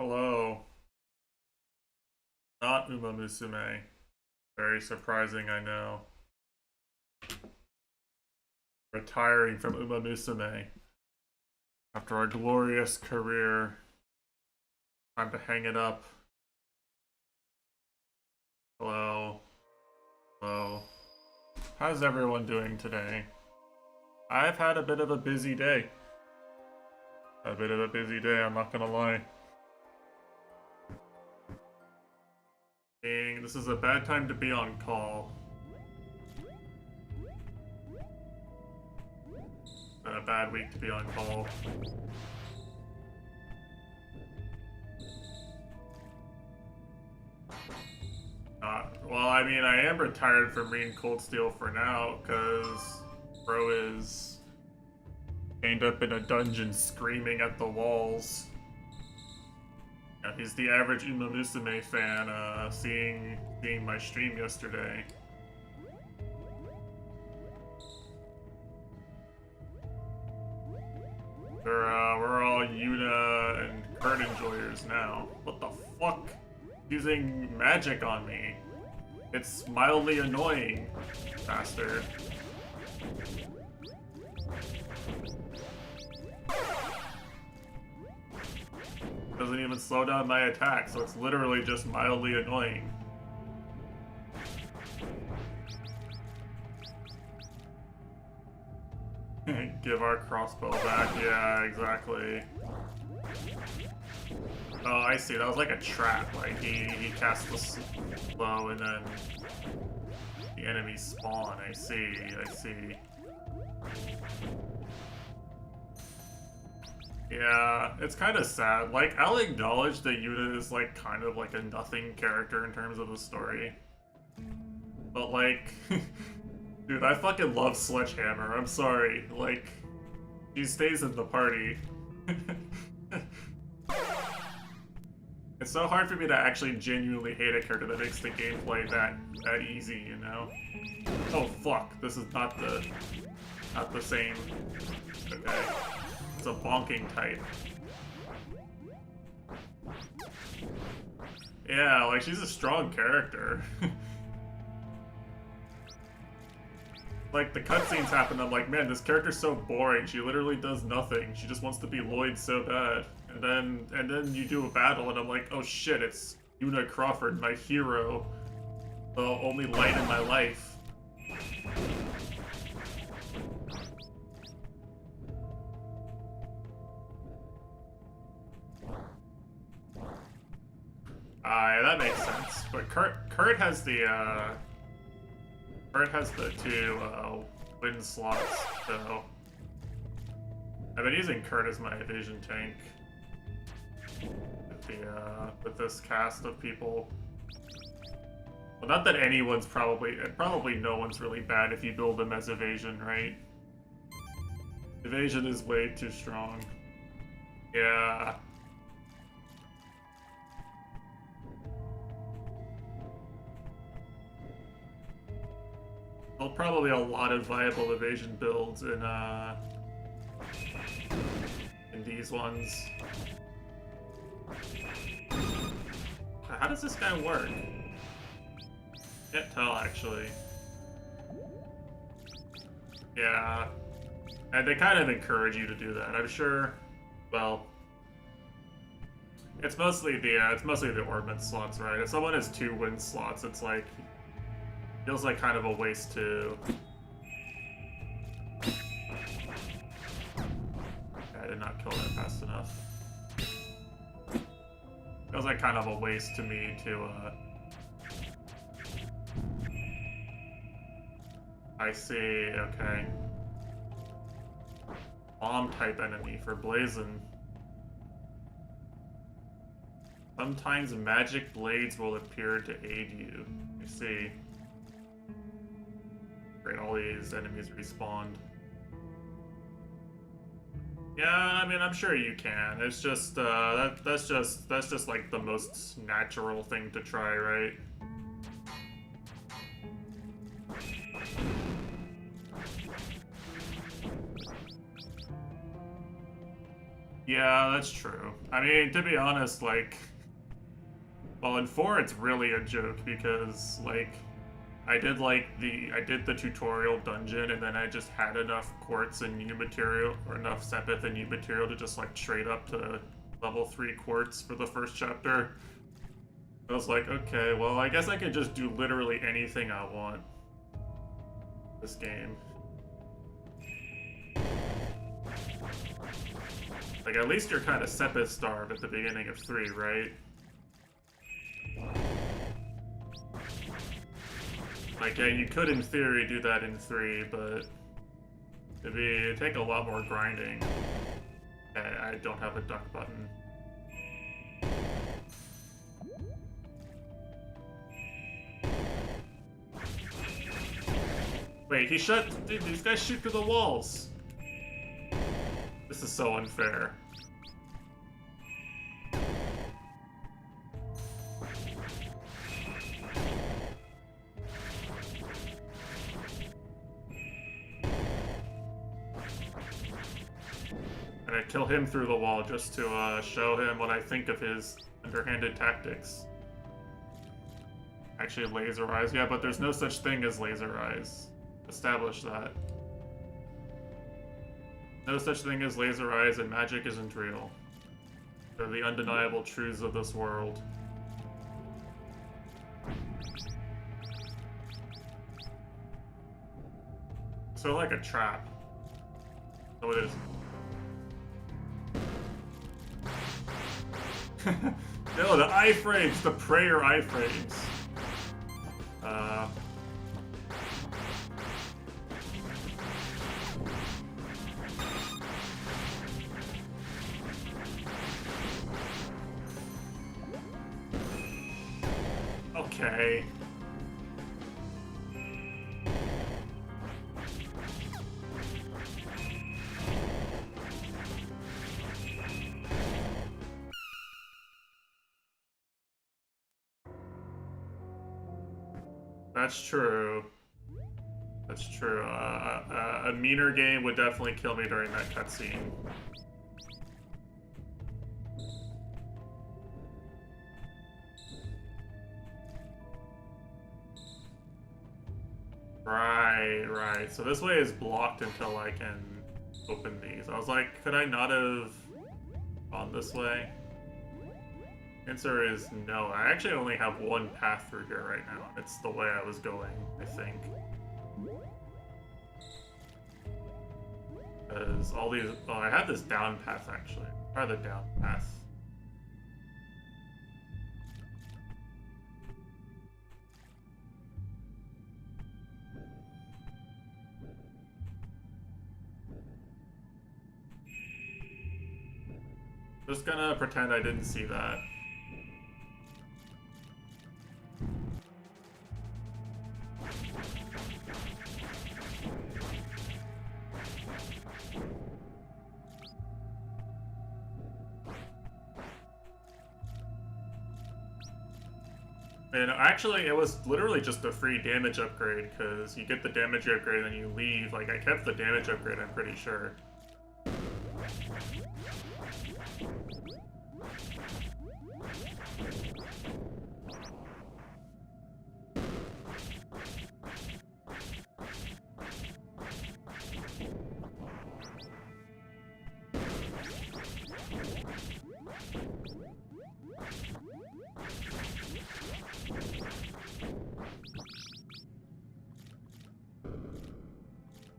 Hello. Not Uma Musume. Very surprising, I know. Retiring from Uma Musume after a glorious career. Time to hang it up. Hello. Hello. How's everyone doing today? I've had a bit of a busy day. I'm not gonna lie. This is a bad time to be on call. Been a bad week to be on call. Well, I mean, I am retired from Marine Cold Steel for now, because bro is chained up in a dungeon screaming at the walls. Yeah, he's the average Uma Musume fan, seeing my stream yesterday. We're all Yuna and Kurt enjoyers now. What the fuck? Using magic on me. It's mildly annoying, bastard. Doesn't even slow down my attack, so it's literally just mildly annoying. Give our crossbow back, yeah, exactly. Oh, I see, that was like a trap, like he cast the slow and then the enemies spawn, I see. Yeah, it's kind of sad. Like, I'll acknowledge that Yuta is, like, kind of like a nothing character in terms of the story. But, like, dude, I fucking love Sledgehammer. I'm sorry. Like, she stays in the party. It's so hard for me to actually genuinely hate a character that makes the gameplay that easy, you know? Oh, fuck. This is not the same. Okay. It's a bonking type. Yeah, like, she's a strong character. Like, the cutscenes happen, I'm like, man, this character's so boring. She literally does nothing. She just wants to be Lloyd so bad. And then you do a battle, and I'm like, oh shit, it's Yuna Crawford, my hero. The only light in my life. That makes sense. But Kurt has the two wind slots, so I've been using Kurt as my evasion tank with this cast of people. Well, not that anyone's probably no one's really bad if you build them as evasion, right? Evasion is way too strong. Yeah. Well, probably a lot of viable evasion builds in these ones. How does this guy work? Can't tell, actually. Yeah. And they kind of encourage you to do that, I'm sure. Well, it's mostly the ornament slots, right? If someone has 2 wind slots, it's like feels like kind of a waste to. I did not kill that fast enough. Feels like kind of a waste to me to I see, okay. Bomb type enemy for Blazin'. Sometimes magic blades will appear to aid you. I see. Great, all these enemies respawned. Yeah, I mean, I'm sure you can. It's just, that's just like the most natural thing to try, right? Yeah, that's true. I mean, to be honest, like, well, in 4 it's really a joke because, like, I did the tutorial dungeon and then I just had enough quartz and new material, or enough sepith and new material to just, like, trade up to level 3 quartz for the first chapter. I was like, okay, well, I guess I could just do literally anything I want this game. Like, at least you're kind of sepith starved at the beginning of 3, right? Like, yeah, you could, in theory, do that in 3, but it'd take a lot more grinding. Okay, I don't have a duck button. Wait, he shot... Dude, these guys shoot through the walls! This is so unfair. And I kill him through the wall just to show him what I think of his underhanded tactics. Actually, laser eyes. Yeah, but there's no such thing as laser eyes. Establish that. No such thing as laser eyes, and magic isn't real. They're the undeniable truths of this world. So like a trap. So it is. No, the iframes! The prayer iframes! Okay. That's true. That's true. A meaner game would definitely kill me during that cutscene. Right. So this way is blocked until I can open these. I was like, could I not have gone this way? Answer is no. I actually only have one path through here right now. It's the way I was going, I think. Because all these... Oh, I had this down path, actually. Try the down path. Just gonna pretend I didn't see that. And actually, it was literally just a free damage upgrade, because you get the damage upgrade and then you leave. Like, I kept the damage upgrade, I'm pretty sure.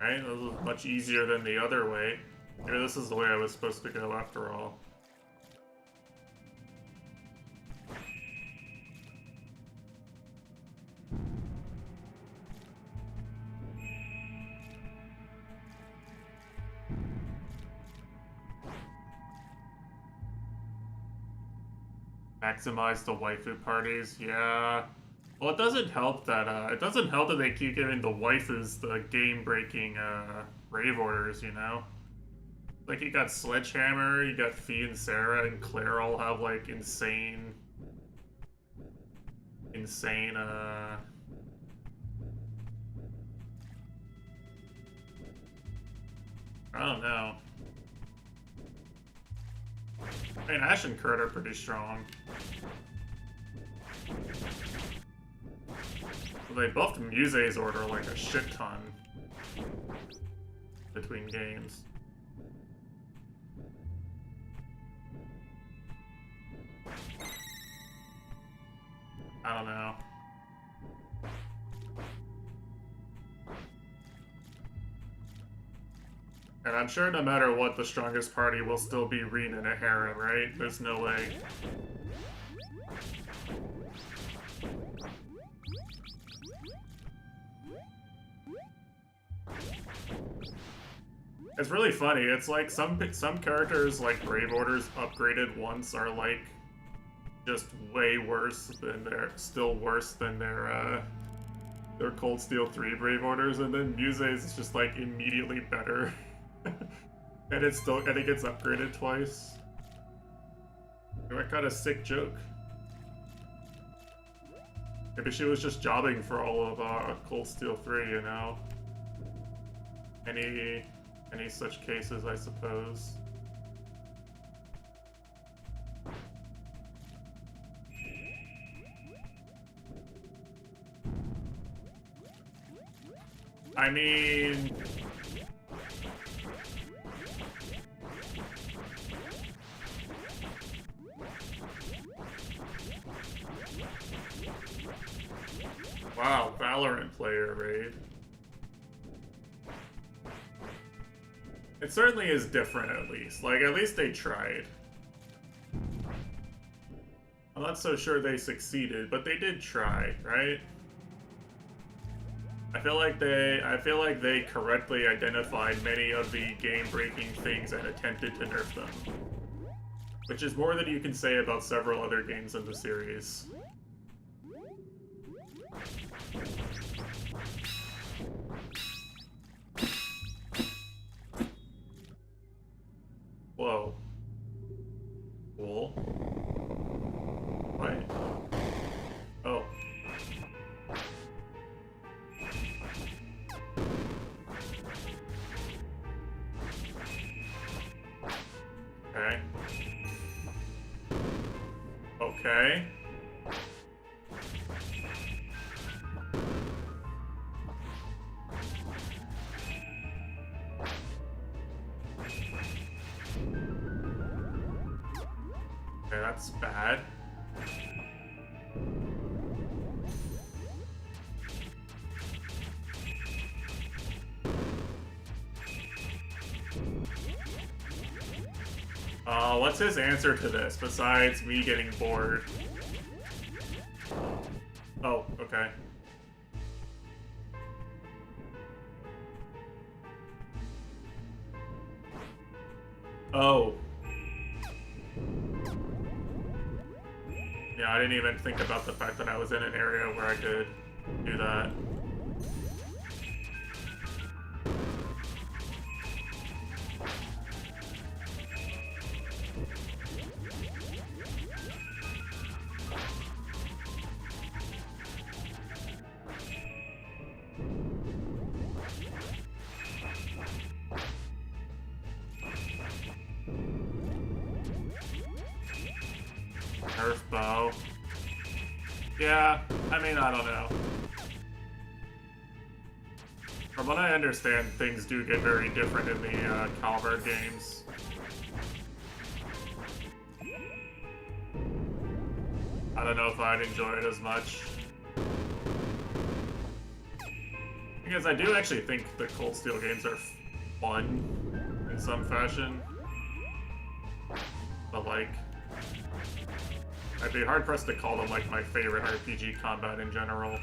Right, this was much easier than the other way. Maybe this is the way I was supposed to go after all. Maximize the waifu parties, yeah. Well, it doesn't help that they keep giving the waifus the game-breaking rave orders, you know? Like, you got Sledgehammer, you got Fee and Sarah and Claire all have, like, insane, I don't know. I mean, Ash and Kurt are pretty strong. Well, they buffed Muse's order like a shit ton between games. I don't know. And I'm sure no matter what, the strongest party will still be Reen and a Harem, right? There's no way. It's really funny. It's like some characters, like Brave Orders upgraded once, are like just way worse than still worse than their Cold Steel 3 Brave Orders, and then Muse's is just like immediately better. And it gets upgraded twice. What kind of sick joke? Maybe she was just jobbing for all of Cold Steel 3, you know? Any such cases, I suppose. I mean... Wow, Valorant player raid. It certainly is different, at least. Like, at least they tried. I'm not so sure they succeeded, but they did try, right? I feel like they correctly identified many of the game-breaking things and attempted to nerf them. Which is more than you can say about several other games in the series. Whoa. Cool. What? Oh. Okay. Okay. Okay, that's bad. What's his answer to this, besides me getting bored? Oh, okay. Oh. Yeah, I didn't even think about the fact that I was in an area where I could do that. Nerf bow. Yeah, I mean, I don't know. From what I understand, things do get very different in the Caliber games. I don't know if I'd enjoy it as much. Because I do actually think the Cold Steel games are fun in some fashion. But like, I'd be hard-pressed to call them like my favorite RPG combat in general.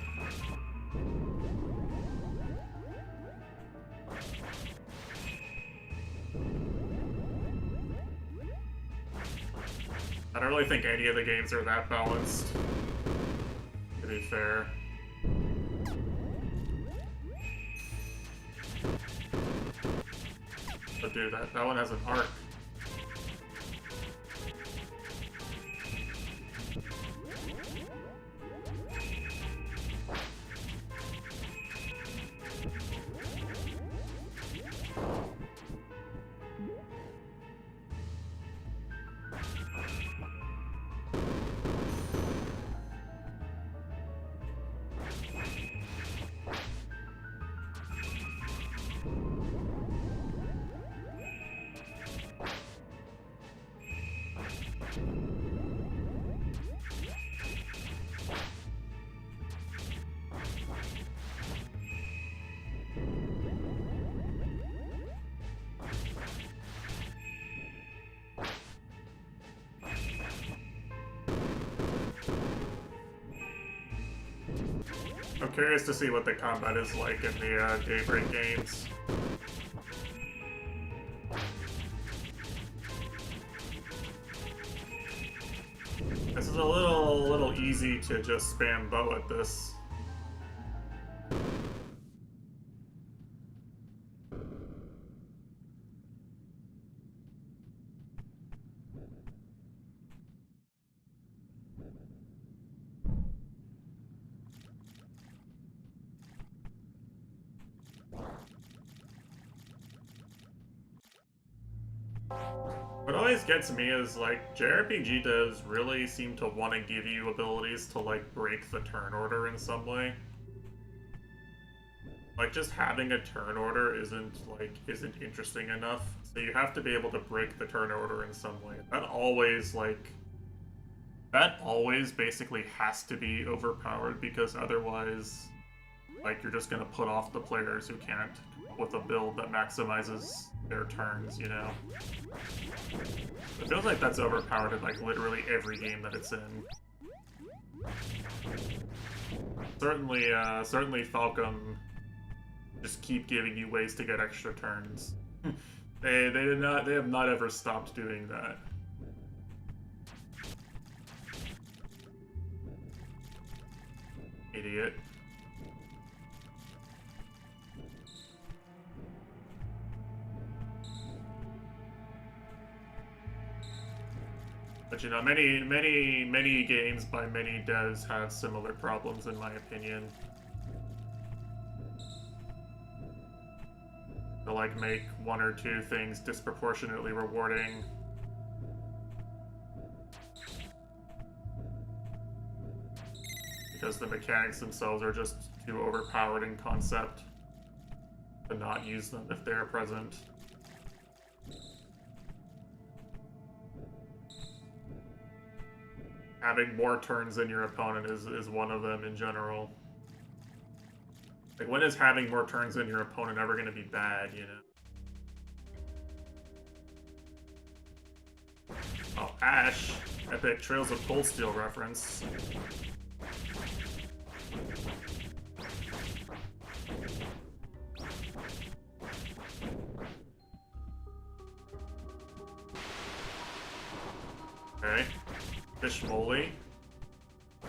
I don't really think any of the games are that balanced, to be fair. But dude, that one has an arc. I'm curious to see what the combat is like in the Daybreak games. This is a little easy to just spam bow at this. What always gets me is, like, JRPG does really seem to want to give you abilities to, like, break the turn order in some way. Like, just having a turn order isn't interesting enough. So you have to be able to break the turn order in some way. That always basically has to be overpowered, because otherwise, like, you're just gonna put off the players who can't come up with a build that maximizes their turns, you know? It feels like that's overpowered in, like, literally every game that it's in. Certainly Falcom just keep giving you ways to get extra turns. They have not ever stopped doing that. Idiot. But you know, many games by many devs have similar problems, in my opinion. To, like, make one or two things disproportionately rewarding. Because the mechanics themselves are just too overpowered in concept to not use them if they're present. Having more turns than your opponent is one of them in general. Like, when is having more turns than your opponent ever going to be bad, you know? Oh, Ash. Epic Trails of Cold Steel reference. Okay. Fish Moly. I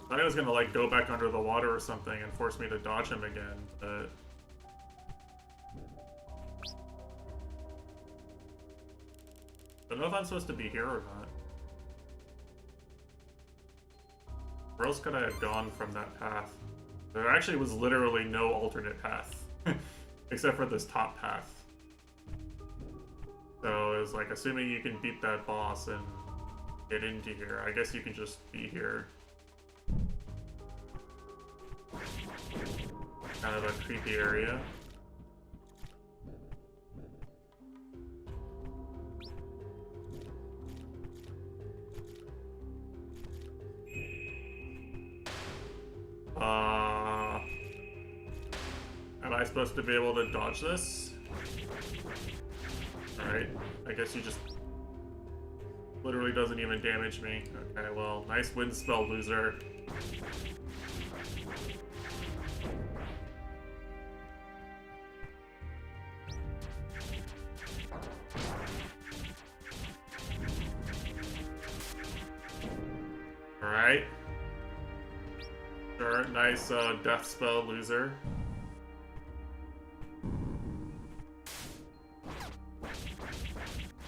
thought he was gonna, like, go back under the water or something and force me to dodge him again, but... I don't know if I'm supposed to be here or not. Where else could I have gone from that path? There actually was literally no alternate path. Except for this top path. So it was like, assuming you can beat that boss and get into here, I guess you can just be here. Kind of a creepy area. Am I supposed to be able to dodge this? Alright, I guess he just literally doesn't even damage me. Okay, well, nice wind spell, loser. Alright. Sure, nice death spell, loser.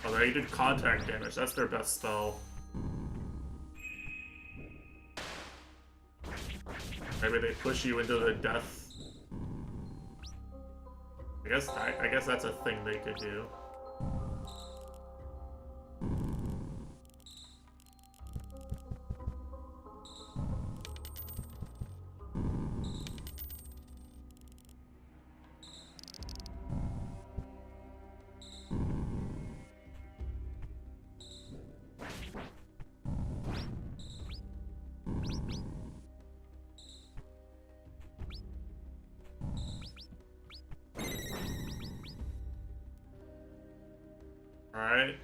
Oh, they did contact damage. That's their best spell. Maybe they push you into the death. I guess that's a thing they could do. Alright.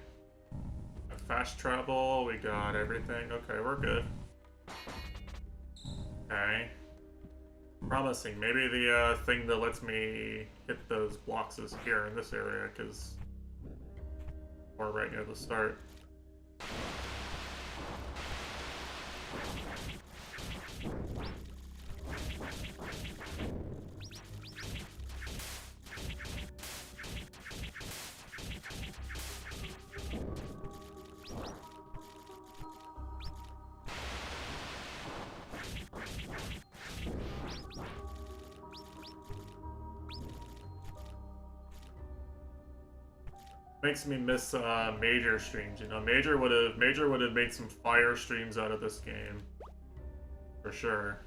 Fast travel, we got everything. Okay, we're good. Okay. Promising. Maybe the thing that lets me hit those blocks is here in this area, because we're right near the start. Makes me miss Major streams. You know, Major would have made some fire streams out of this game, for sure.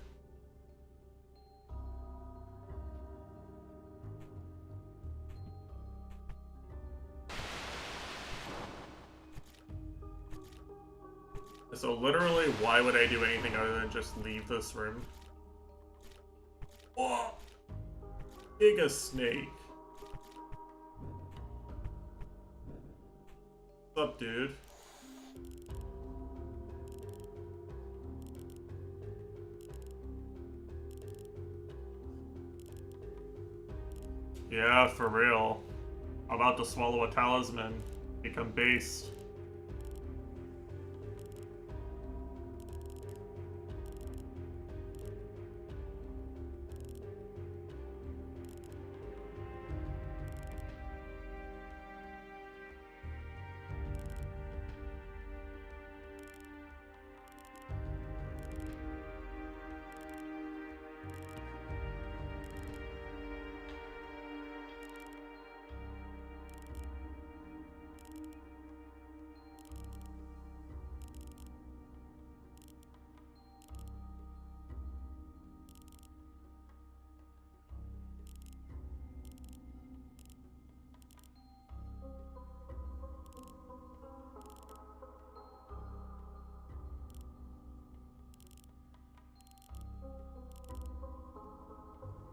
So literally, why would I do anything other than just leave this room? Oh, Giga Snake. What's up, dude? Yeah, for real. I'm about to swallow a talisman. Become based.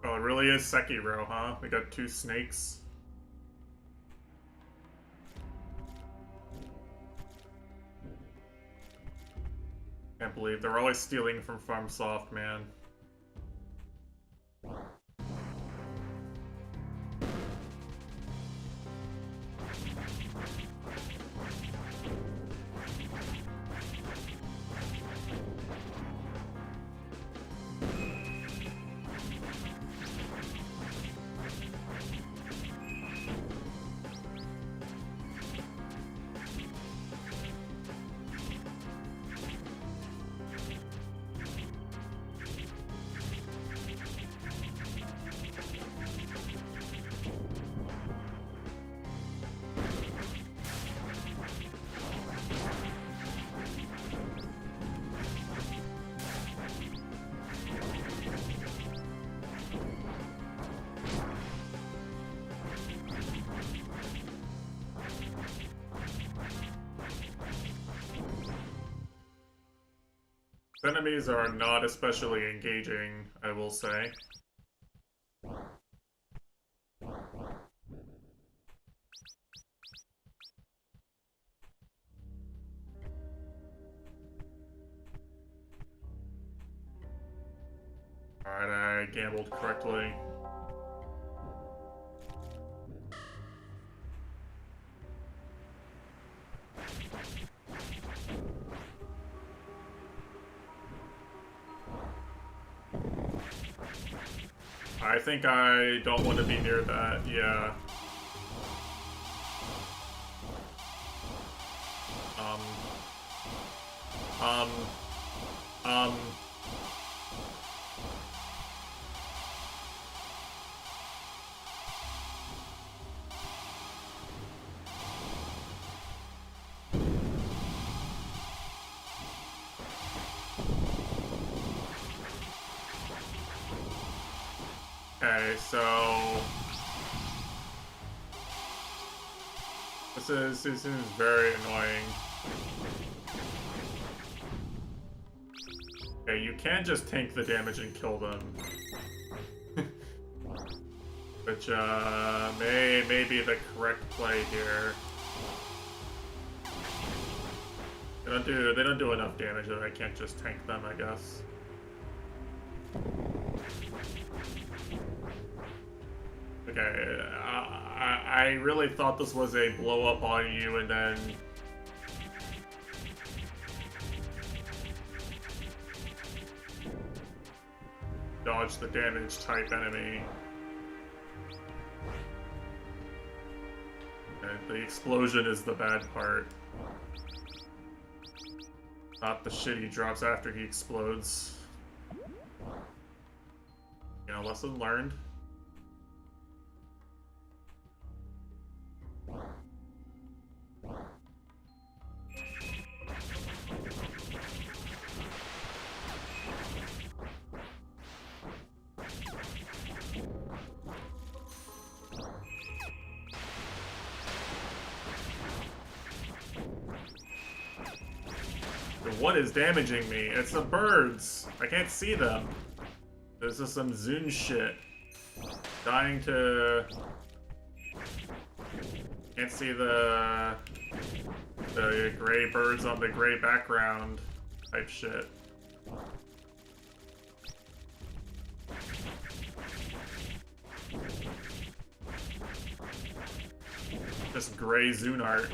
Oh, it really is Sekiro, huh? We got 2 snakes. Can't believe they're always stealing from FarmSoft, man. Enemies are not especially engaging, I will say. Alright, I gambled correctly. I think I don't want to be near that, yeah. Um. Okay, so this is very annoying. Okay, you can't just tank the damage and kill them. Which may be the correct play here. They don't do enough damage that I can't just tank them, I guess. Okay, I really thought this was a blow up on you and then dodge the damage type enemy. And the explosion is the bad part. Not the shit he drops after he explodes. You know, lesson learned. What is damaging me? It's the birds. I can't see them. This is some Zune shit. Dying to... Can't see the gray birds on the gray background type shit. Just gray Zune art.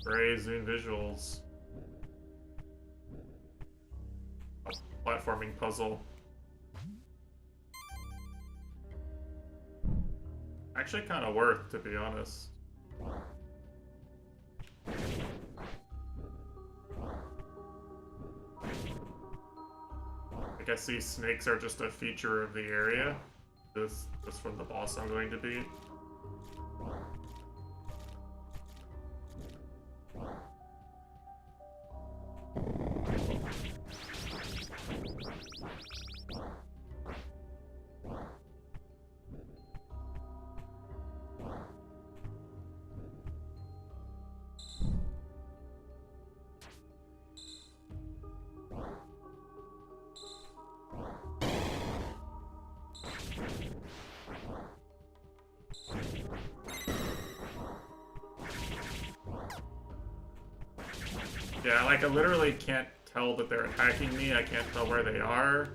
Gray Zune visuals. A platforming puzzle. Actually kind of worth, to be honest. I guess these snakes are just a feature of the area. This from the boss I'm going to beat. Yeah, like I literally can't tell that they're attacking me. I can't tell where they are.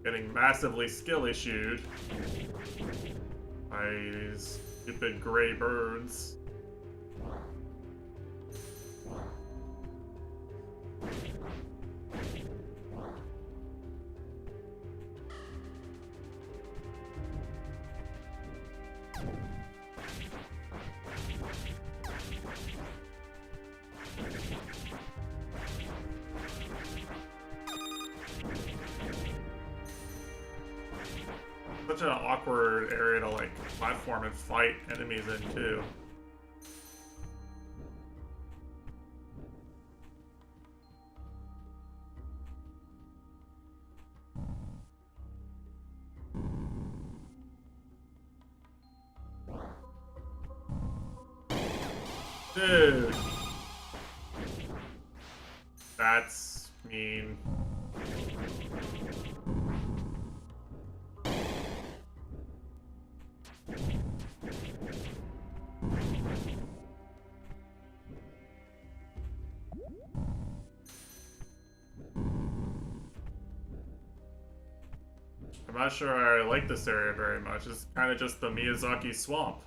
Getting massively skill issued by these stupid gray birds. Such an awkward area to like platform and fight enemies in too. Dude. That's mean. I'm not sure I like this area very much. It's kind of just the Miyazaki swamp.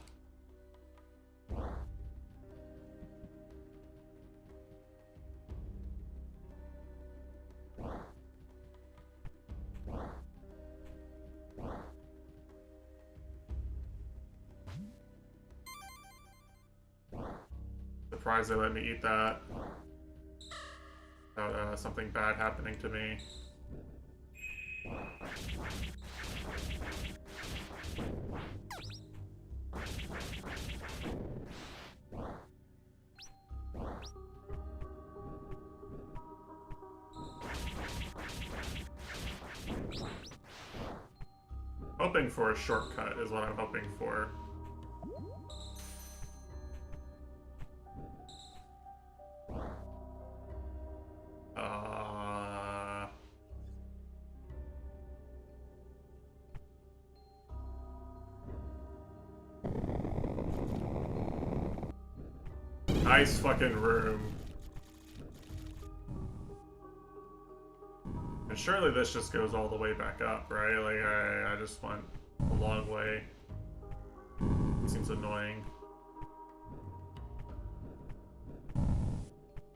Surprised they let me eat that without something bad happening to me. Hoping for a shortcut is what I'm hoping for. nice fucking room. And surely this just goes all the way back up, right? Like, I just went a long way. It seems annoying.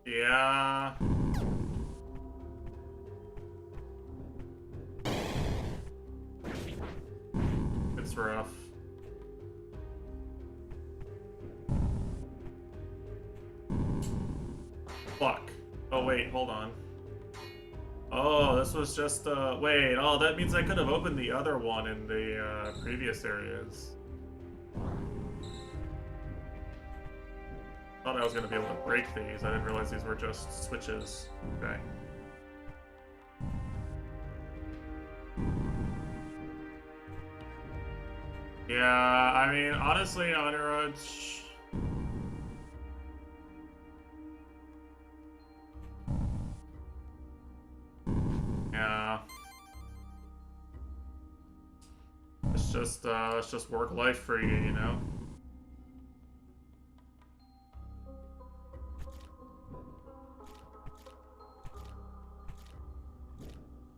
Yeah. It's rough. Fuck. Oh wait, hold on. Oh, this was just, wait, oh, that means I could have opened the other one in the, previous areas. Thought I was gonna be able to break these. I didn't realize these were just switches. Okay. Yeah, I mean, honestly, Underage... Yeah. It's just work life for you, you know?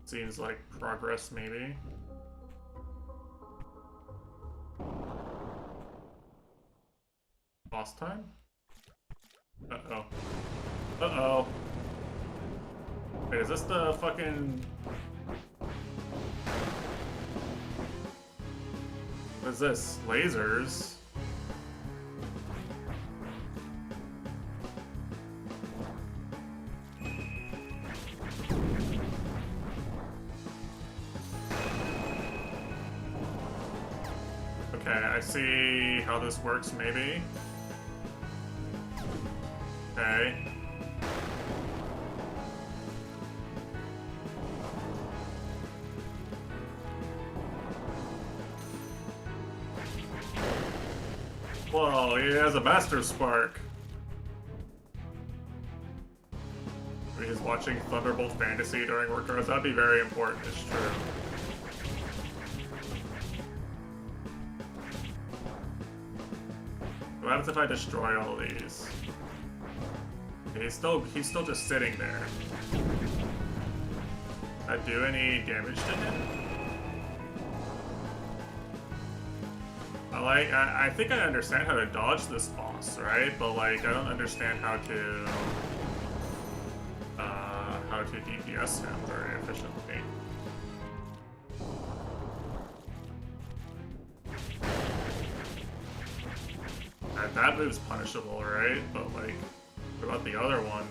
Seems like progress, maybe. Boss time? Uh-oh. Uh-oh. Wait, is this the fucking... What is this? Lasers? Okay, I see how this works, maybe. Okay. Whoa, he has a Master Spark. He's watching Thunderbolt Fantasy during work hours. That'd be very important, it's true. What happens if I destroy all these? Okay, he's still just sitting there. Did that do any damage to him? I think I understand how to dodge this boss, right? But like, I don't understand how to DPS him very efficiently. That move's punishable, right? But like, what about the other one?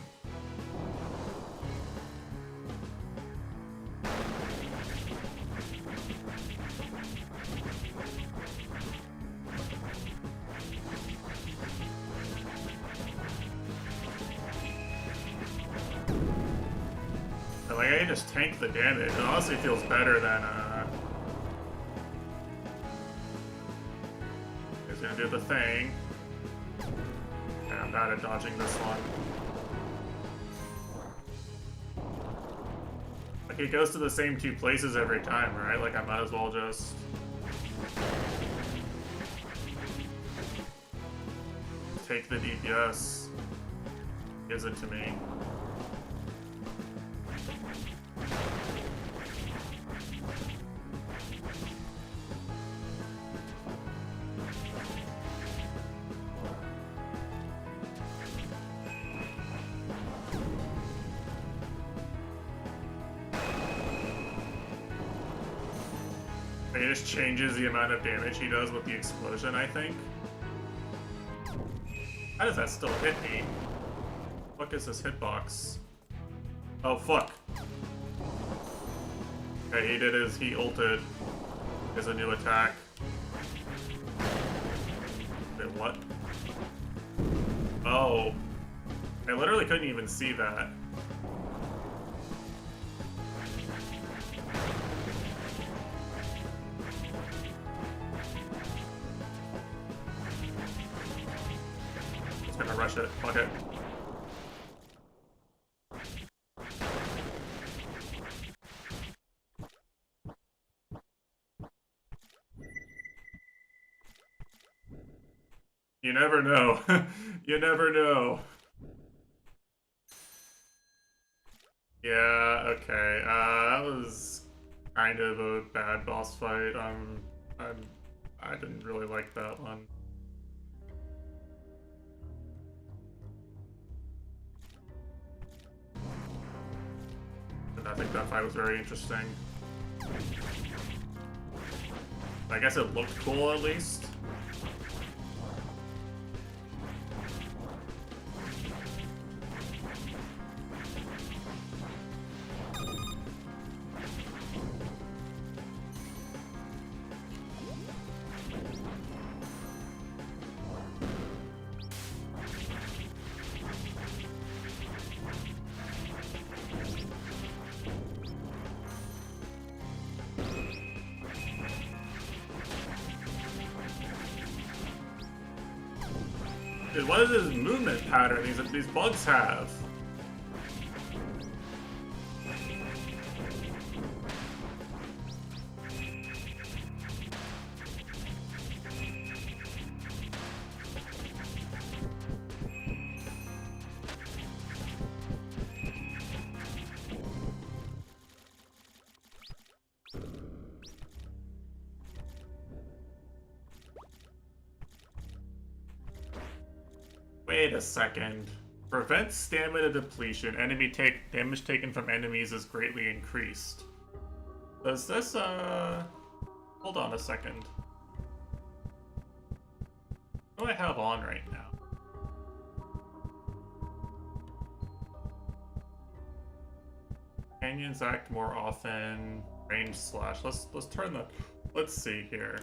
Like, I can just tank the damage. It honestly feels better than, he's gonna do the thing. And I'm bad at dodging this one. Like, it goes to the same two places every time, right? Like, I might as well just... take the DPS. Gives it to me. It just changes the amount of damage he does with the explosion, I think. How does that still hit me? What is this hitbox? Oh, fuck. Okay, he ulted as a new attack. Wait, what? Oh. I literally couldn't even see that. Gonna rush it. Fuck it. You never know. You never know. Yeah, okay. That was kind of a bad boss fight. I didn't really like that one. And I think that fight was very interesting. I guess it looked cool at least. Dude, what is this movement pattern these bugs have? Wait a second. Prevents stamina depletion. Damage taken from enemies is greatly increased. Does this hold on a second. What do I have on right now? Companions act more often. Range slash. Let's turn the let's see here.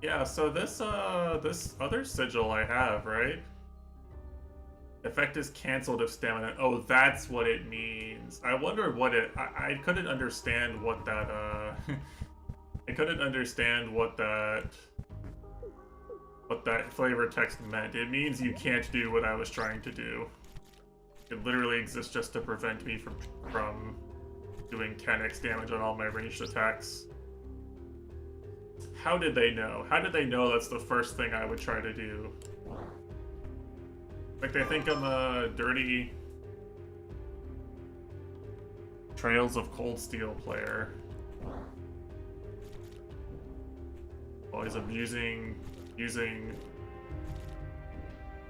Yeah, so this other sigil I have, right? Effect is cancelled if stamina. Oh, that's what it means. I wonder what it. I couldn't understand what that. I couldn't understand what that flavor text meant. It means you can't do what I was trying to do. It literally exists just to prevent me from doing 10x damage on all my ranged attacks. How did they know? How did they know that's the first thing I would try to do? Like, they think I'm a dirty Trails of Cold Steel player. Always abusing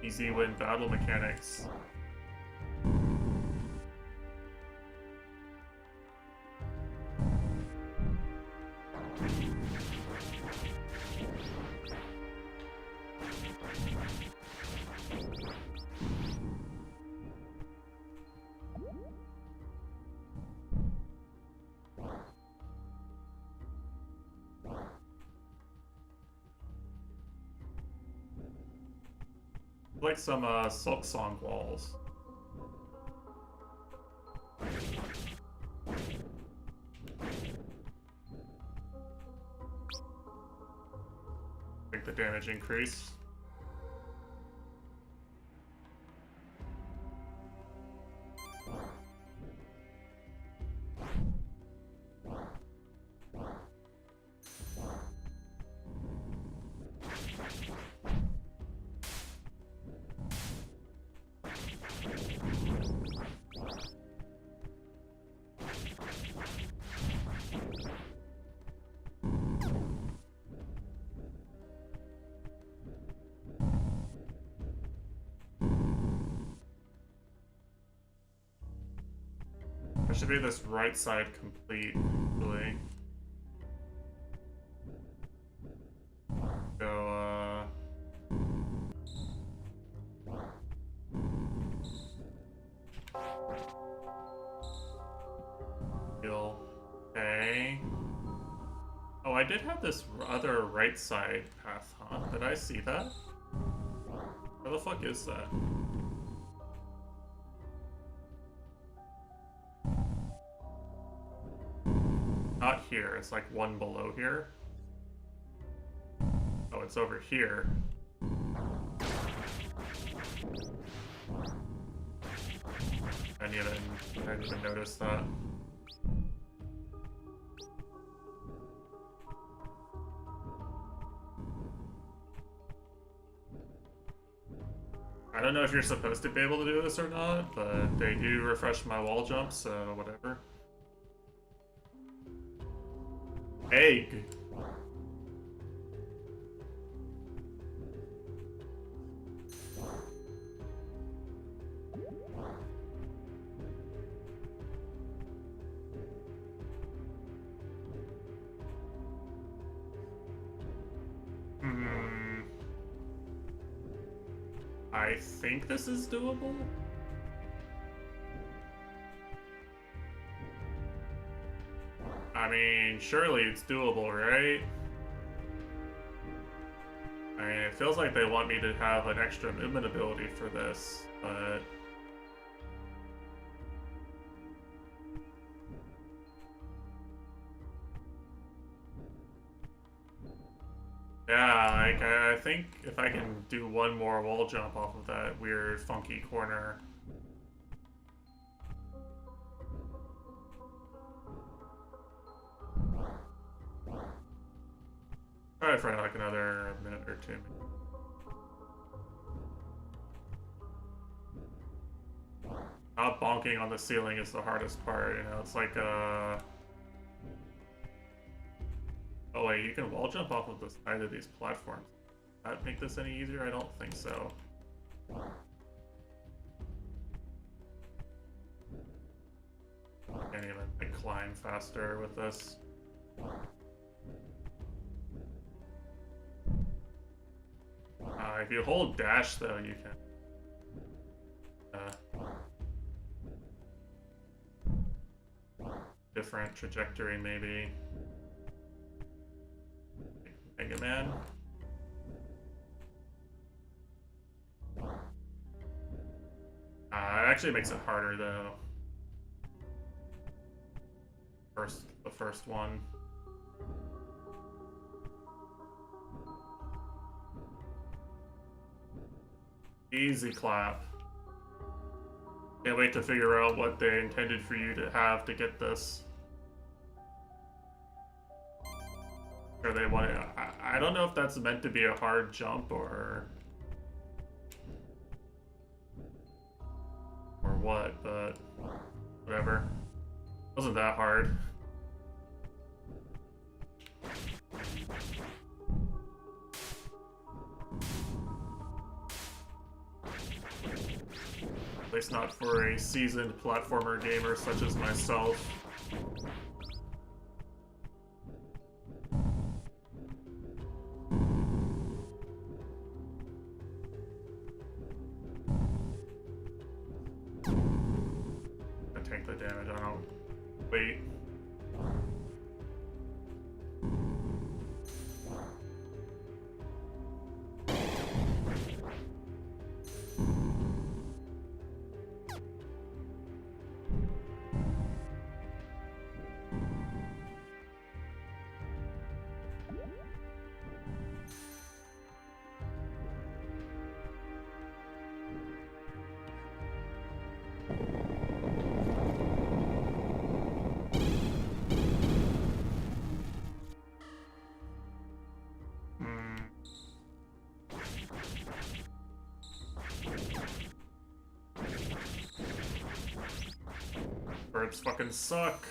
easy win battle mechanics. Like some Silk Song walls. Make the damage increase. It should be this right side complete, really. Go, heal. Okay. Oh, I did have this other right side path, huh? Did I see that? Where the fuck is that? Not here, it's like one below here. Oh, it's over here. I didn't even notice that. don't know if you're supposed to be able to do this or not, but they do refresh my wall jump, so whatever. Egg! I think this is doable. I mean, surely it's doable, right? I mean, it feels like they want me to have an extra movement ability for this, but... Yeah, like, I think if I can do one more wall jump off of that weird, funky corner... Try for like another minute or two. Not bonking on the ceiling is the hardest part, you know, it's like, Oh wait, you can wall jump off of the side of these platforms. Does that make this any easier? I don't think so. Can't even like, climb faster with this. If you hold dash though, you can. Different trajectory maybe. Mega Man. It actually makes it harder though. The first one. Easy clap. Can't wait to figure out what they intended for you to have to get this. Or they want it. I don't know if that's meant to be a hard jump or what, but whatever. Wasn't that hard. At least not for a seasoned platformer gamer such as myself. I take the damage, I don't wait. Birds fucking suck.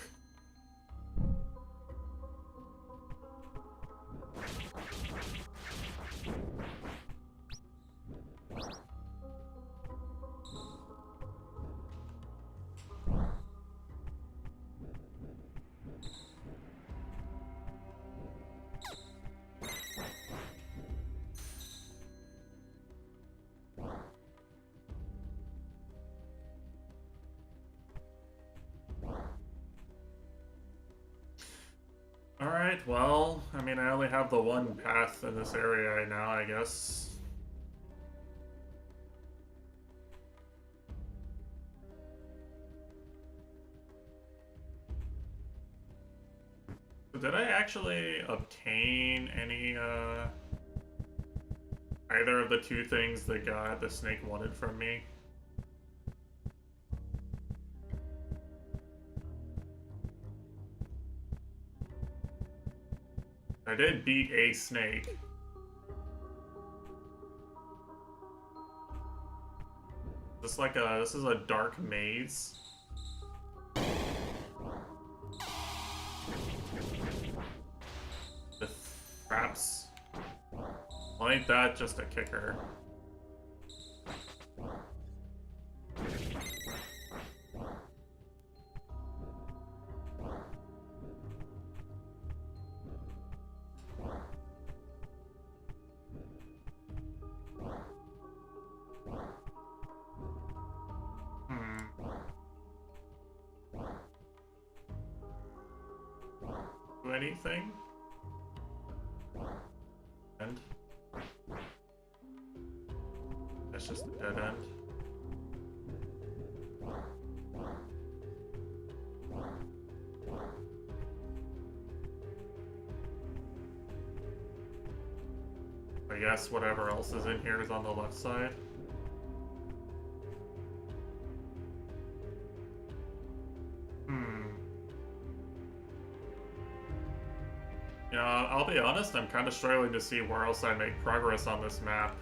Alright, well, I mean, I only have the one path in this area right now, I guess. Did I actually obtain any, either of the two things that the snake wanted from me? I did beat a snake. this like a... This is a dark maze. With traps. Well, ain't that just a kicker? Anything? End? That's just a dead end. I guess whatever else is in here is on the left side. You know, I'll be honest, I'm kind of struggling to see where else I make progress on this map.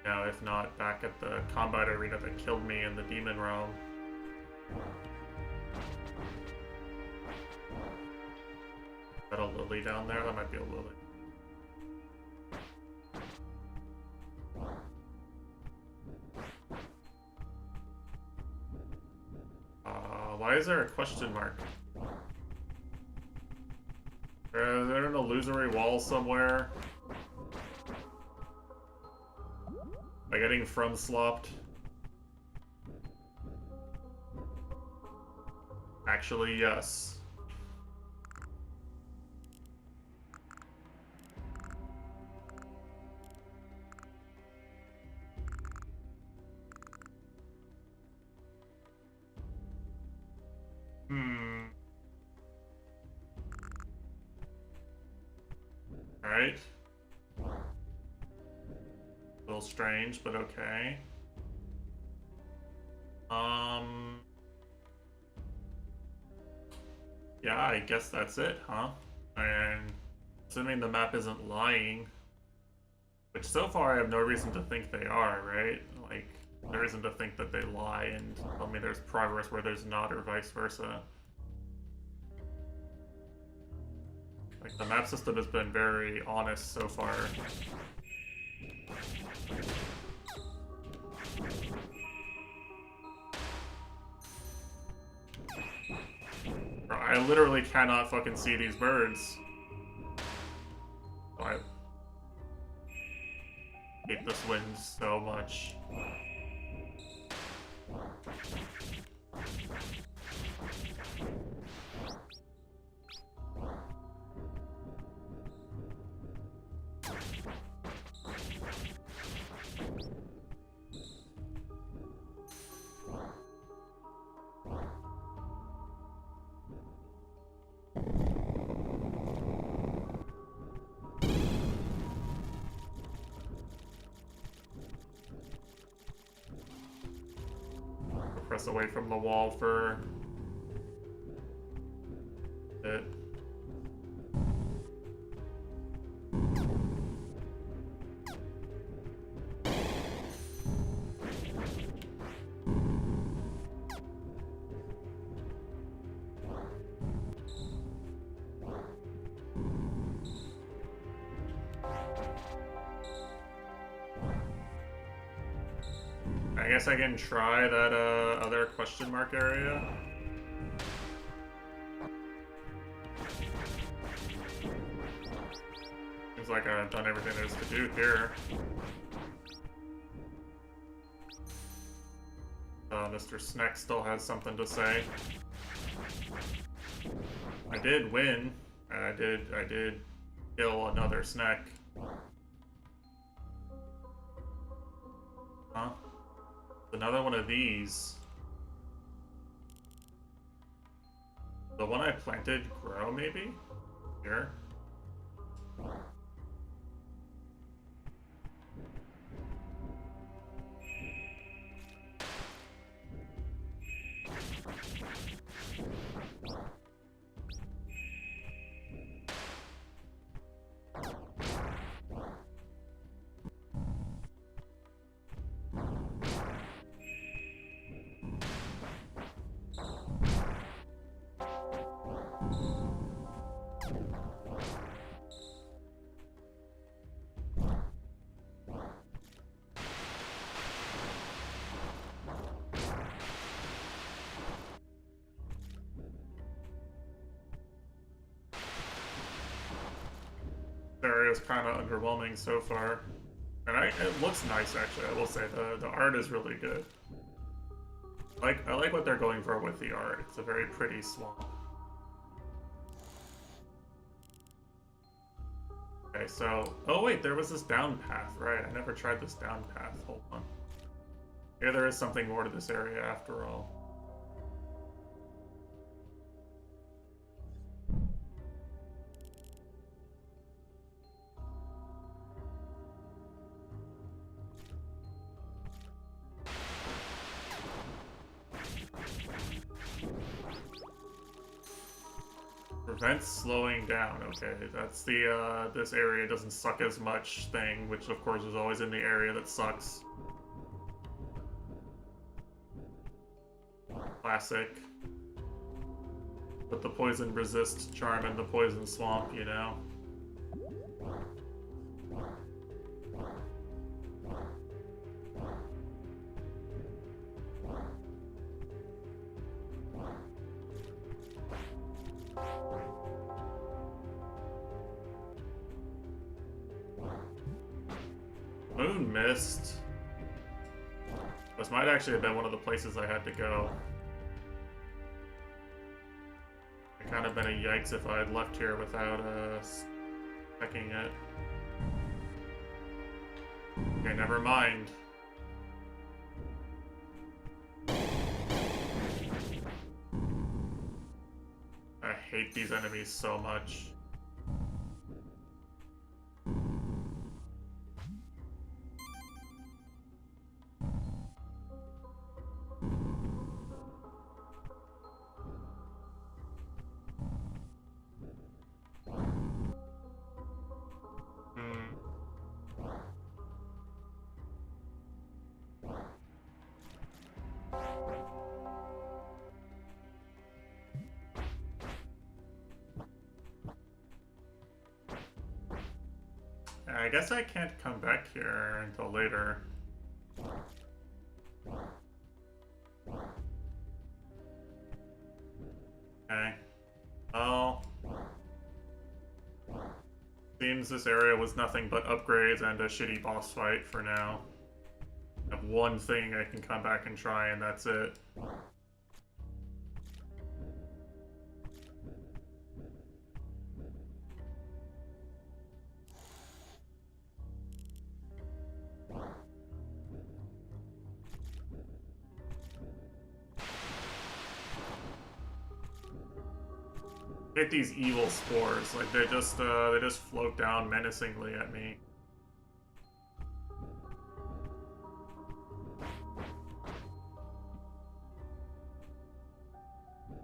You know, if not back at the combat arena that killed me in the Demon Realm. Is that a lily down there? That might be a lily. Why is there a question mark? Is there an illusory wall somewhere? Am I getting from slopped? Actually, yes. Alright. A little strange, but okay. Yeah, I guess that's it, huh? And assuming the map isn't lying, which so far I have no reason to think they are, right? Like, no reason to think that they lie and tell me there's progress where there's not, or vice versa. Like, the map system has been very honest so far. Bro, I literally cannot fucking see these birds. I hate this wind so much. Press away from the wall for it. I guess I can try that other question mark area. Seems like I've done everything there is to do here. Mr. Sneck still has something to say. I did win, and I did kill another Sneck. Huh? Another one of these. The one I planted grow, maybe? Here. This area is kind of underwhelming so far. And it looks nice, actually, I will say. The art is really good. I like what they're going for with the art. It's a very pretty swamp. Okay, so... Oh wait, there was this down path, right. I never tried this down path. Hold on. Maybe there is something more to this area after all. Prevents slowing down. Okay, that's the this area doesn't suck as much thing, which of course is always in the area that sucks. Classic. Put the poison resist charm in the poison swamp, you know? Moon Mist. This might actually have been one of the places I had to go. It kind of been a yikes if I had left here without checking it. Okay, never mind. I hate these enemies so much. I guess I can't come back here until later. Okay. Well, seems this area was nothing but upgrades and a shitty boss fight for now. I have one thing I can come back and try, and that's it. Hit these evil spores, like they just float down menacingly at me.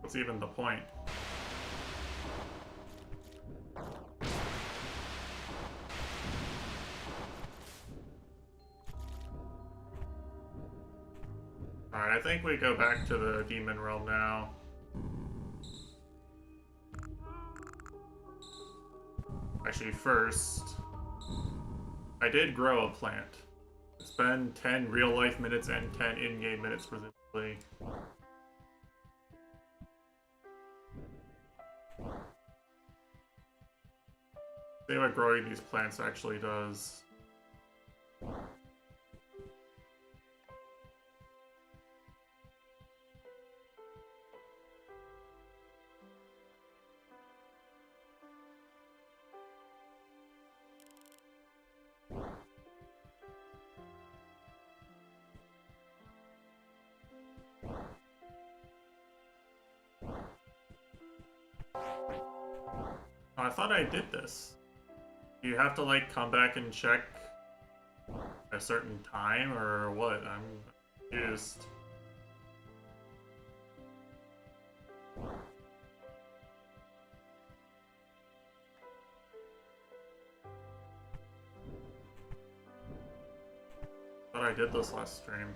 What's even the point? Alright, I think we go back to the demon realm now. Actually, first, I did grow a plant. Spend 10 real-life minutes and 10 in-game minutes, presumably. See what growing these plants actually does. I thought I did this. Do you have to, like, come back and check a certain time, or what? I'm confused. I thought I did this last stream.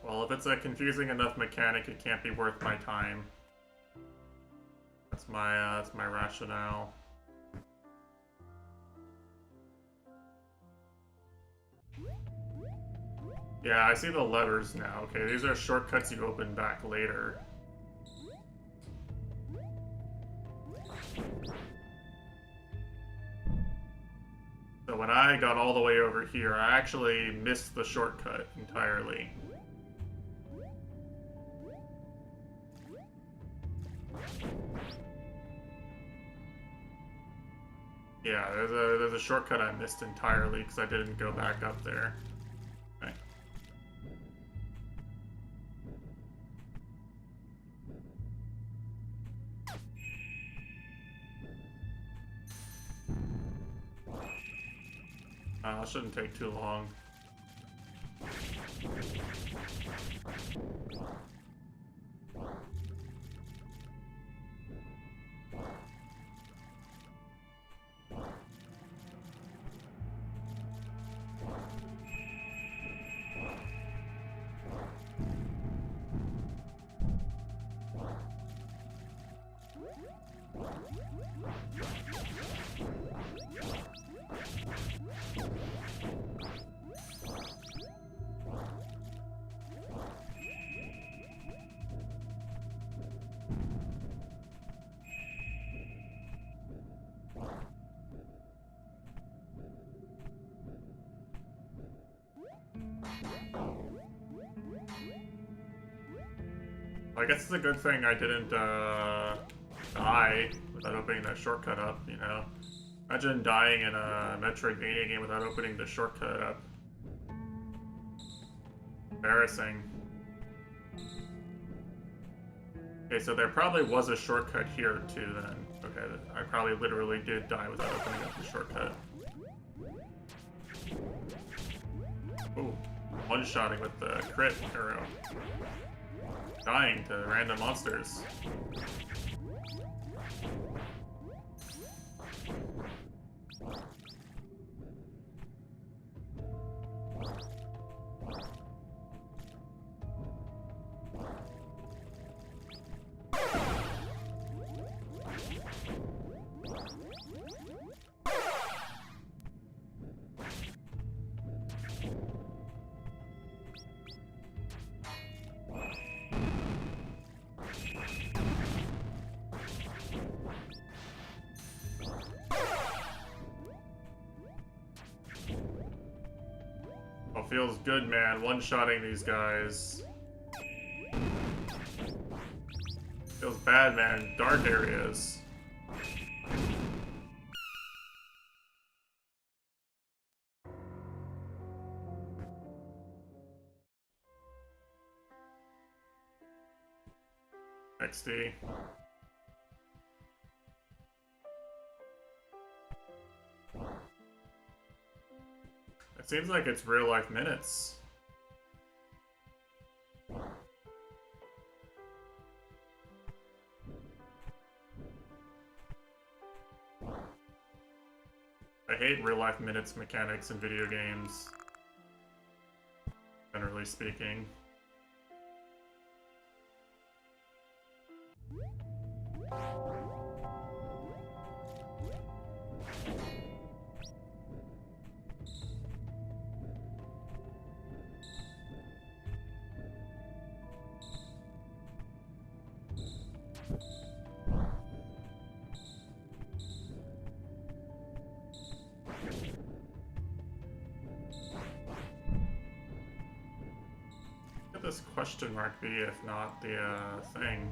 Well, if it's a confusing enough mechanic, it can't be worth my time. That's my rationale. Yeah, I see the levers now. Okay, these are shortcuts you open back later. So when I got all the way over here, I actually missed the shortcut entirely. Yeah, there's a shortcut I missed entirely because I didn't go back up there. Okay. It shouldn't take too long. I guess it's a good thing I didn't die without opening that shortcut up, you know? Imagine dying in a Metroidvania game without opening the shortcut up. Embarrassing. Okay, so there probably was a shortcut here too then. Okay, I probably literally did die without opening up the shortcut. Ooh, one-shotting with the crit arrow. Dying to random monsters. Oh, feels good, man. One-shotting these guys. Feels bad, man. Dark areas. XD. It seems like it's real-life minutes. I hate real-life minutes mechanics in video games, generally speaking. What could this question mark be if not the thing?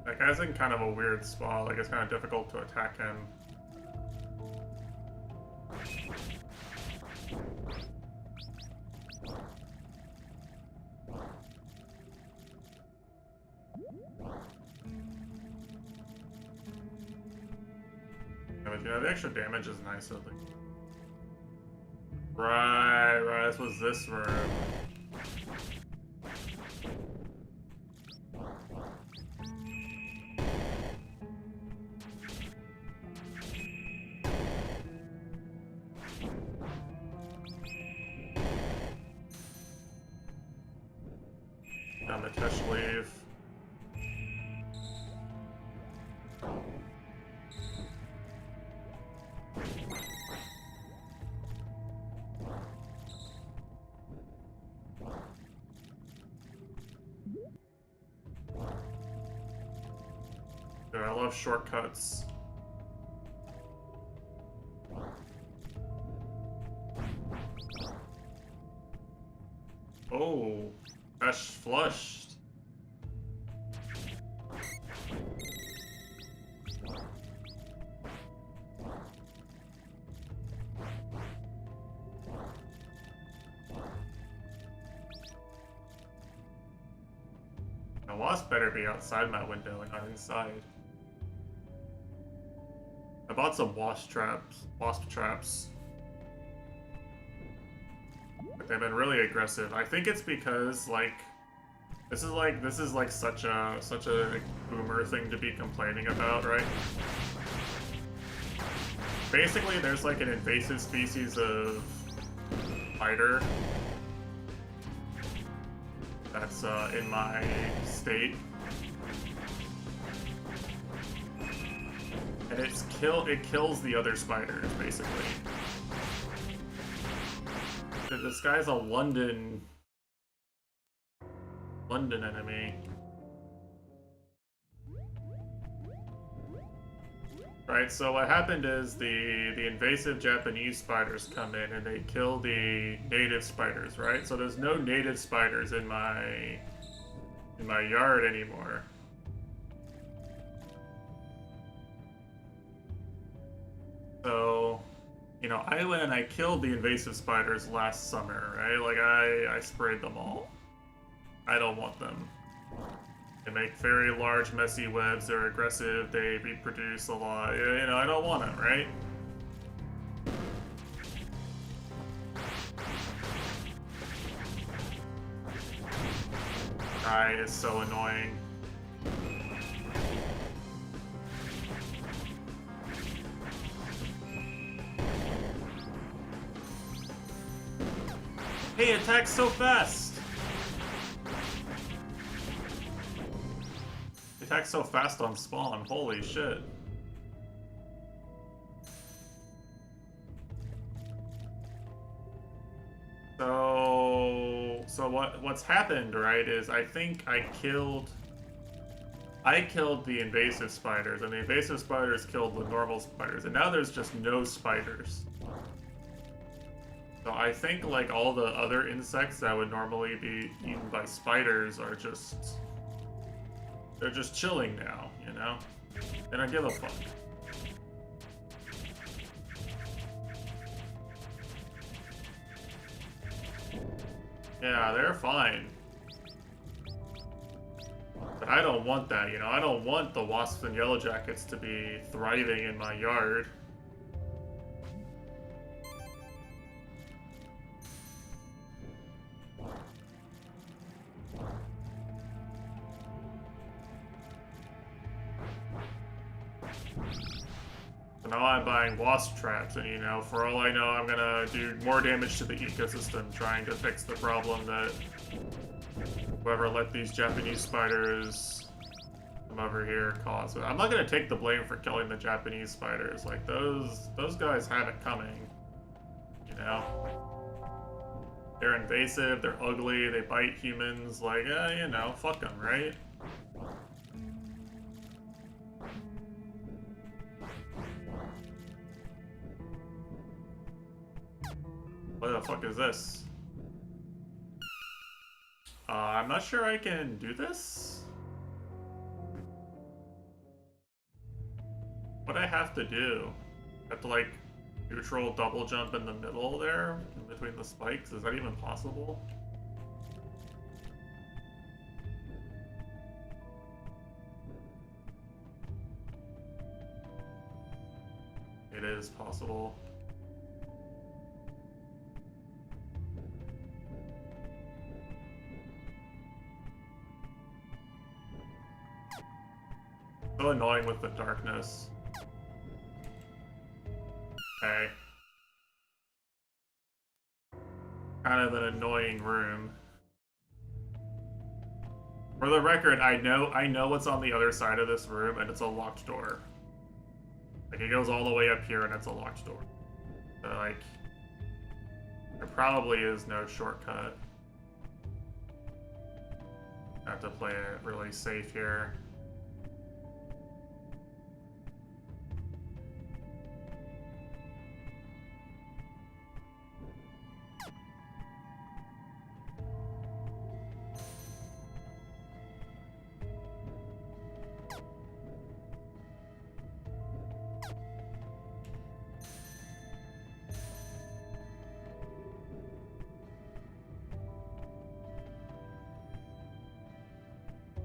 That guy's in kind of a weird spot, like it's kind of difficult to attack him. Yeah, but, you know, the extra damage is nice, I think. Right, this was this room. Amethyst leaf. Dude, I love shortcuts. Oh, fresh flushed. The wasp better be outside my window and not inside. I bought some wasp traps. But they've been really aggressive. I think it's because this is like such a boomer thing to be complaining about, right? Basically, there's like an invasive species of spider that's in my state, and it kills the other spiders basically. This guy's a London enemy. Right, so what happened is the invasive Japanese spiders come in and they kill the native spiders, right? So there's no native spiders in my yard anymore. So, you know, I went and I killed the invasive spiders last summer, right? Like I sprayed them all. I don't want them. They make very large, messy webs. They're aggressive. They reproduce a lot. You know, I don't want them, right? Guy is so annoying. Hey, it attacks so fast! Attacks so fast on spawn, holy shit. So what's happened, right, is I think I killed the invasive spiders, and the invasive spiders killed the normal spiders, and now there's just no spiders. So I think like all the other insects that would normally be eaten by spiders are just... they're just chilling now, you know? They don't give a fuck. Yeah, they're fine. But I don't want that, you know? I don't want the wasps and yellow jackets to be thriving in my yard. Now I'm buying wasp traps, and you know, for all I know, I'm gonna do more damage to the ecosystem trying to fix the problem that whoever let these Japanese spiders come over here caused. I'm not gonna take the blame for killing the Japanese spiders. Like those guys have it coming, you know. They're invasive, they're ugly, they bite humans. Like, you know, fuck them, right? What the fuck is this? I'm not sure I can do this. What I have to do? I have to like neutral double jump in the middle there, in between the spikes? Is that even possible? It is possible. So annoying with the darkness. Okay. Kind of an annoying room. For the record, I know what's on the other side of this room, and it's a locked door. Like, it goes all the way up here, and it's a locked door. So, like, there probably is no shortcut. I have to play it really safe here.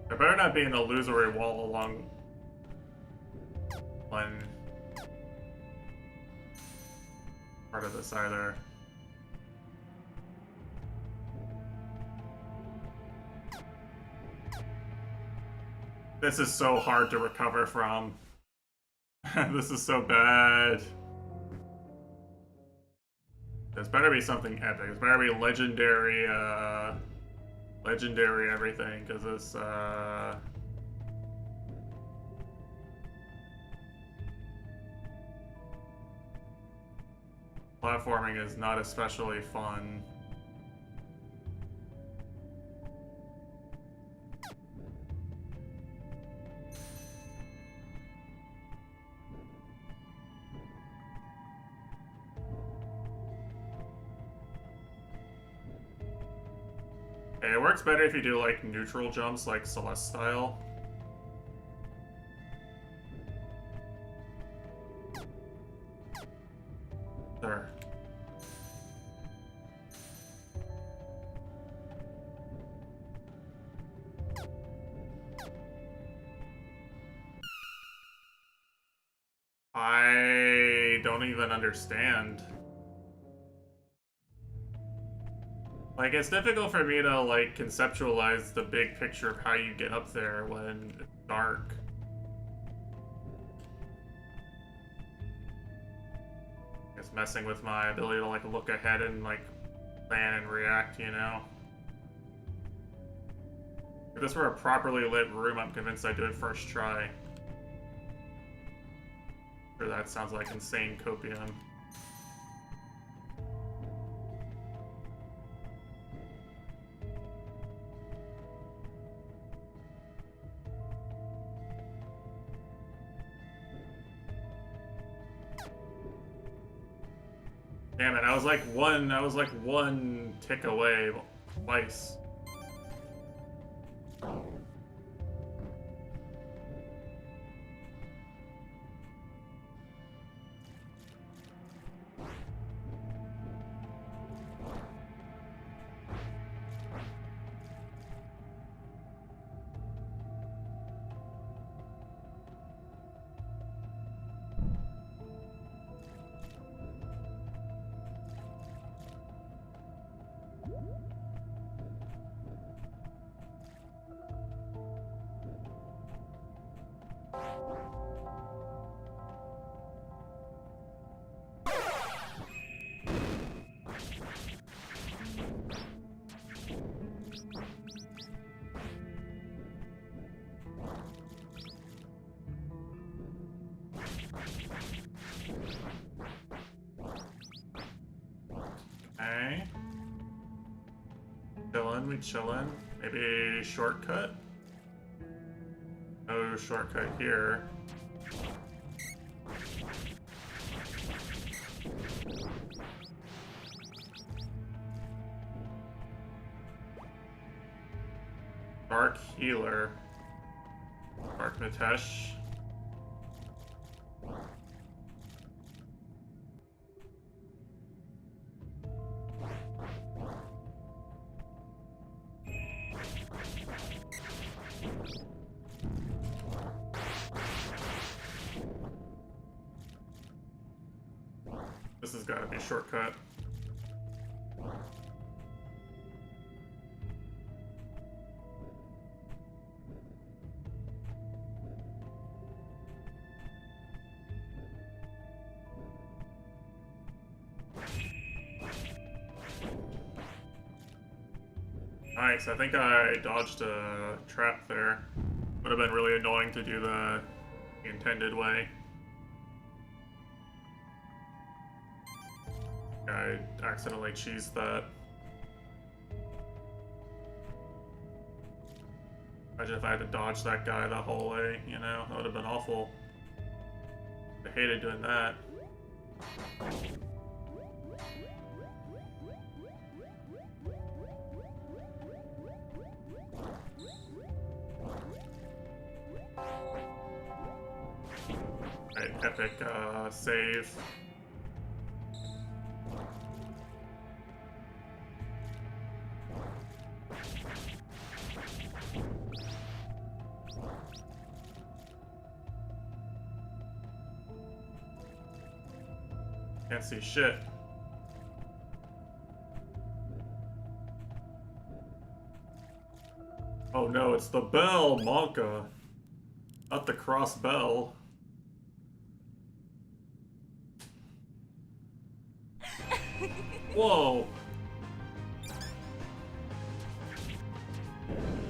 There better not be an illusory wall along one part of this either. This is so hard to recover from. This is so bad. There's better be something epic. There's better be legendary, legendary everything, because this, platforming is not especially fun. It works better if you do like neutral jumps like Celeste style. There. I don't even understand. Like, it's difficult for me to, like, conceptualize the big picture of how you get up there when it's dark. It's messing with my ability to, like, look ahead and, like, plan and react, you know? If this were a properly lit room, I'm convinced I'd do it first try. Sure, that sounds like insane copium. Damn it, I was like one tick away twice. Okay. We chillin'. Maybe shortcut? No shortcut here. Dark healer. Dark Nitesh. This has got to be a shortcut. Nice, I think I dodged a trap there. Would have been really annoying to do the intended way. I accidentally cheesed that. Imagine if I had to dodge that guy the whole way, you know? That would have been awful. I hated doing that. Right, epic save. Can't see shit. Oh no, it's the bell, Monka. Not the cross bell. Whoa.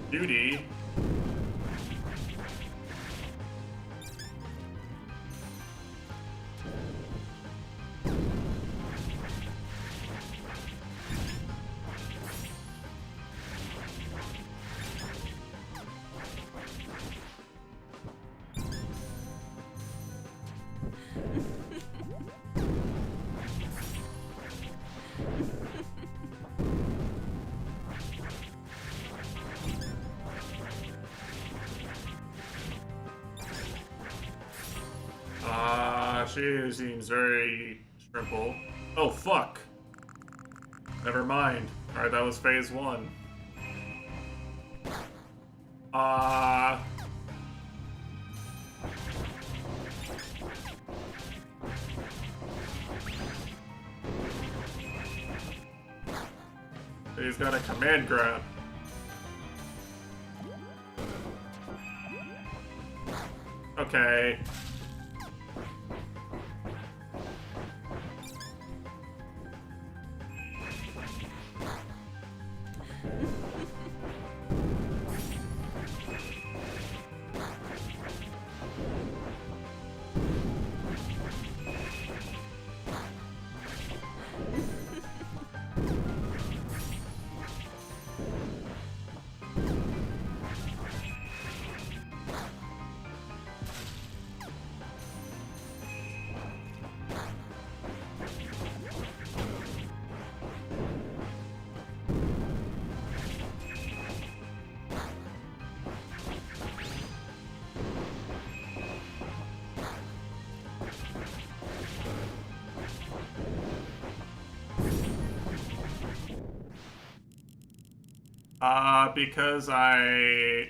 Beauty. She seems very shrimple. Oh, fuck. Never mind. Alright, that was phase 1. He's got a command grab. Okay.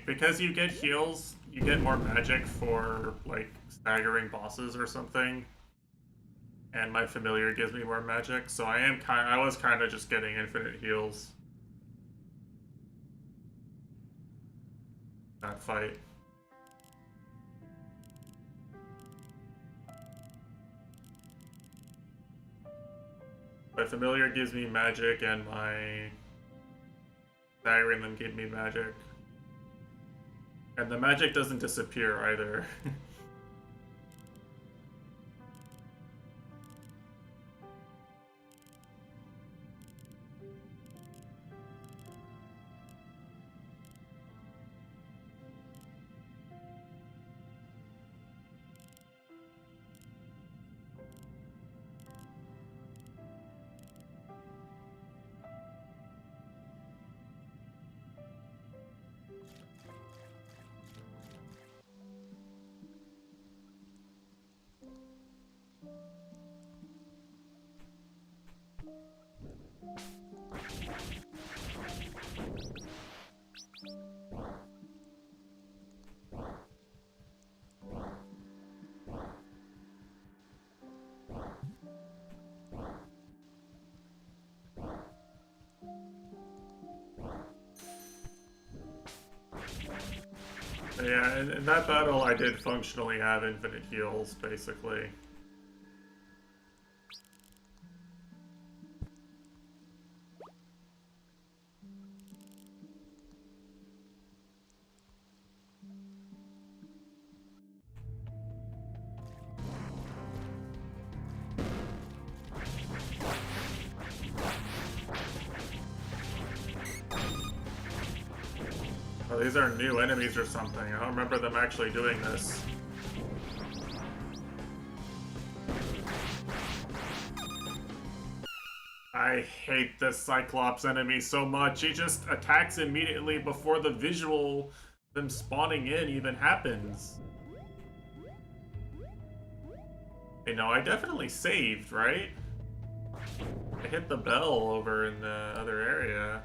Because you get heals, you get more magic for, like, staggering bosses or something. And my familiar gives me more magic, so I was kind of just getting infinite heals. That fight. My familiar gives me magic, and my staggering them give me magic. And the magic doesn't disappear either. Yeah, in that battle I did functionally have infinite heals, basically. Oh, these are new enemies or something. I don't remember them actually doing this. I hate this Cyclops enemy so much. He just attacks immediately before the visual them spawning in even happens. You know, I definitely saved, right? I hit the bell over in the other area.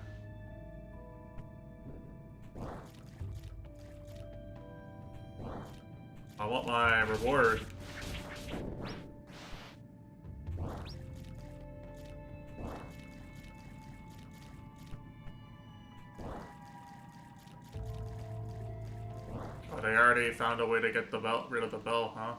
I want my reward. Oh, they already found a way to get the bell, rid of the bell, huh?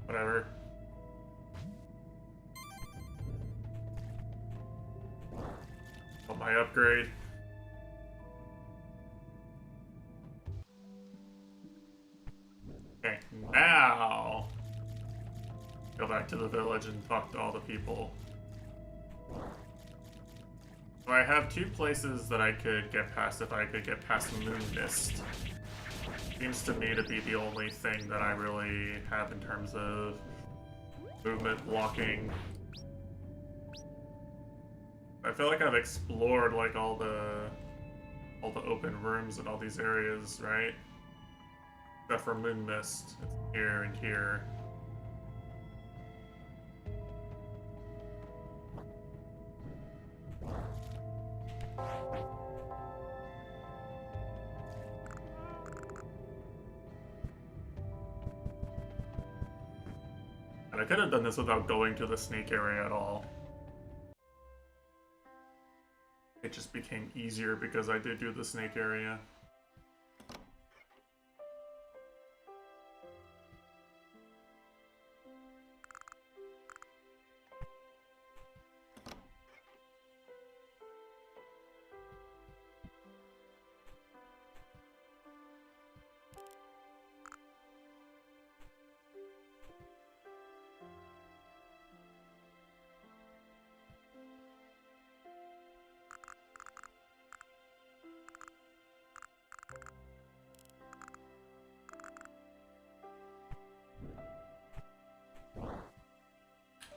Whatever. Oh, my upgrade. Okay, now go back to the village and talk to all the people. So I have two places that I could get past if I could get past Moon Mist. Seems to me to be the only thing that I really have in terms of movement blocking. I feel like I've explored like all the open rooms in all these areas, right? Except for Moon Mist. It's here and here. And I could have done this without going to the snake area at all. It just became easier because I did do the snake area.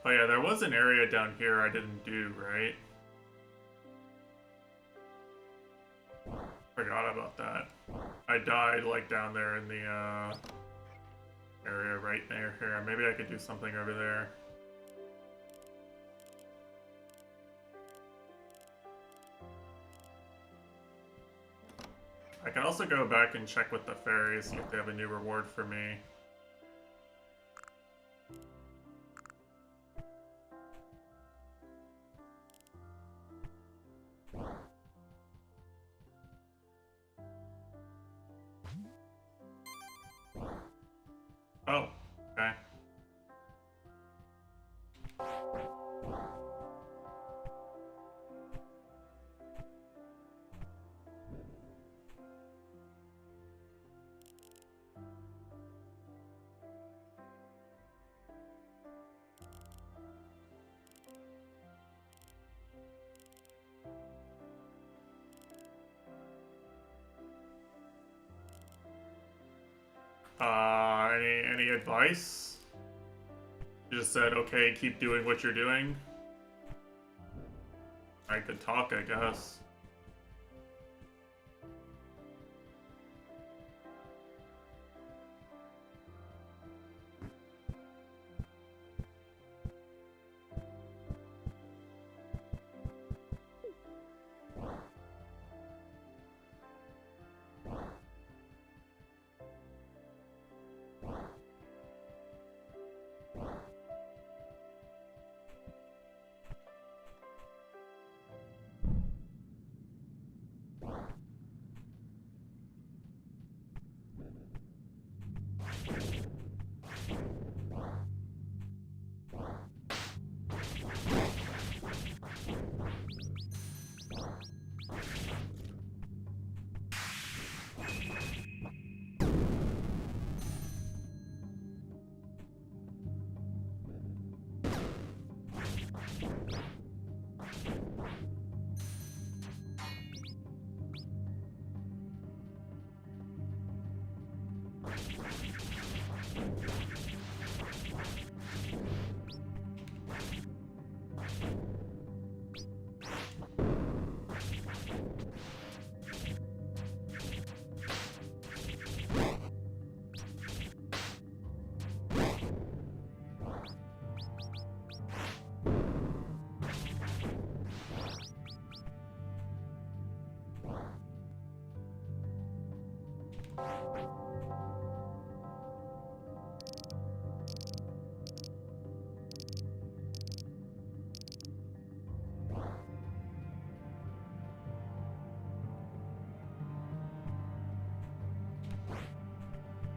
Oh yeah, there was an area down here I didn't do, right? Forgot about that. I died like down there in the area right there here. Maybe I could do something over there. I can also go back and check with the fairies, see if they have a new reward for me. Oh, okay. any advice? She just said, okay, keep doing what you're doing. I could talk, I guess.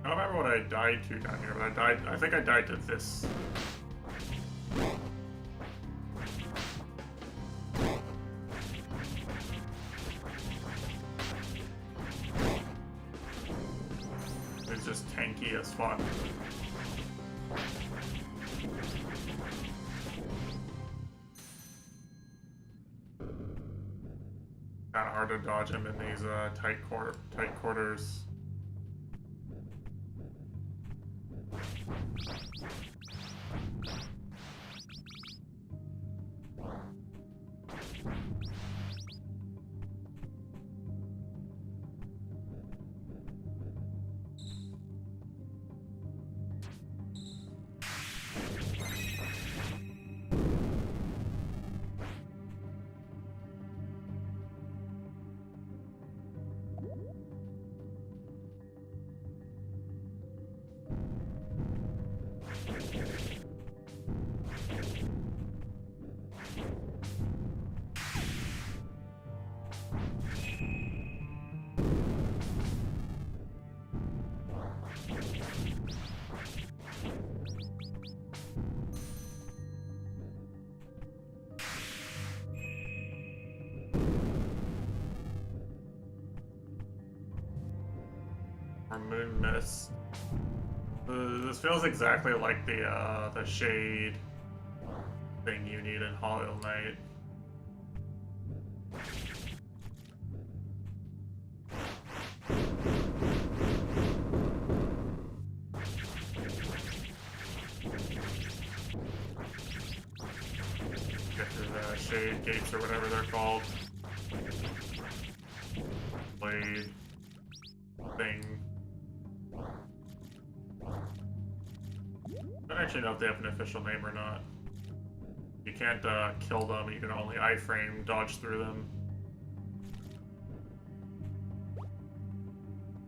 I don't remember what I died to down here, but I think I died to this. It's just tanky as fuck. Kinda hard to dodge him in these tight quarters. Moon mist. This feels exactly like the shade thing you need in Hollow Knight. Get through the shade gates or whatever they're called. Blade thing. I don't actually know if they have an official name or not. You can't kill them, you can only iframe dodge through them.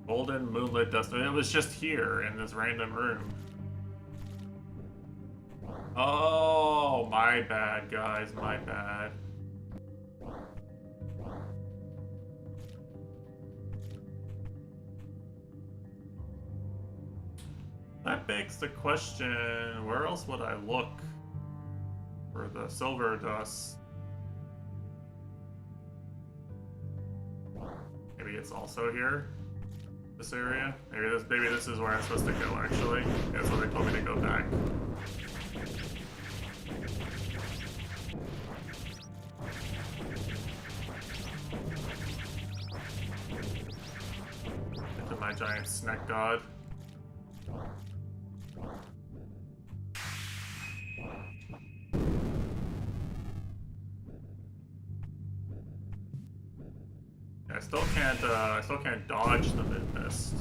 Golden moonlit dust. It was just here in this random room. Oh, my bad, guys, my bad. That begs the question, where else would I look for the silver dust? Maybe it's also here? This area? Maybe this is where I'm supposed to go, actually. That's where they told me to go back. Into my giant snack god. I still can't dodge the mid mist.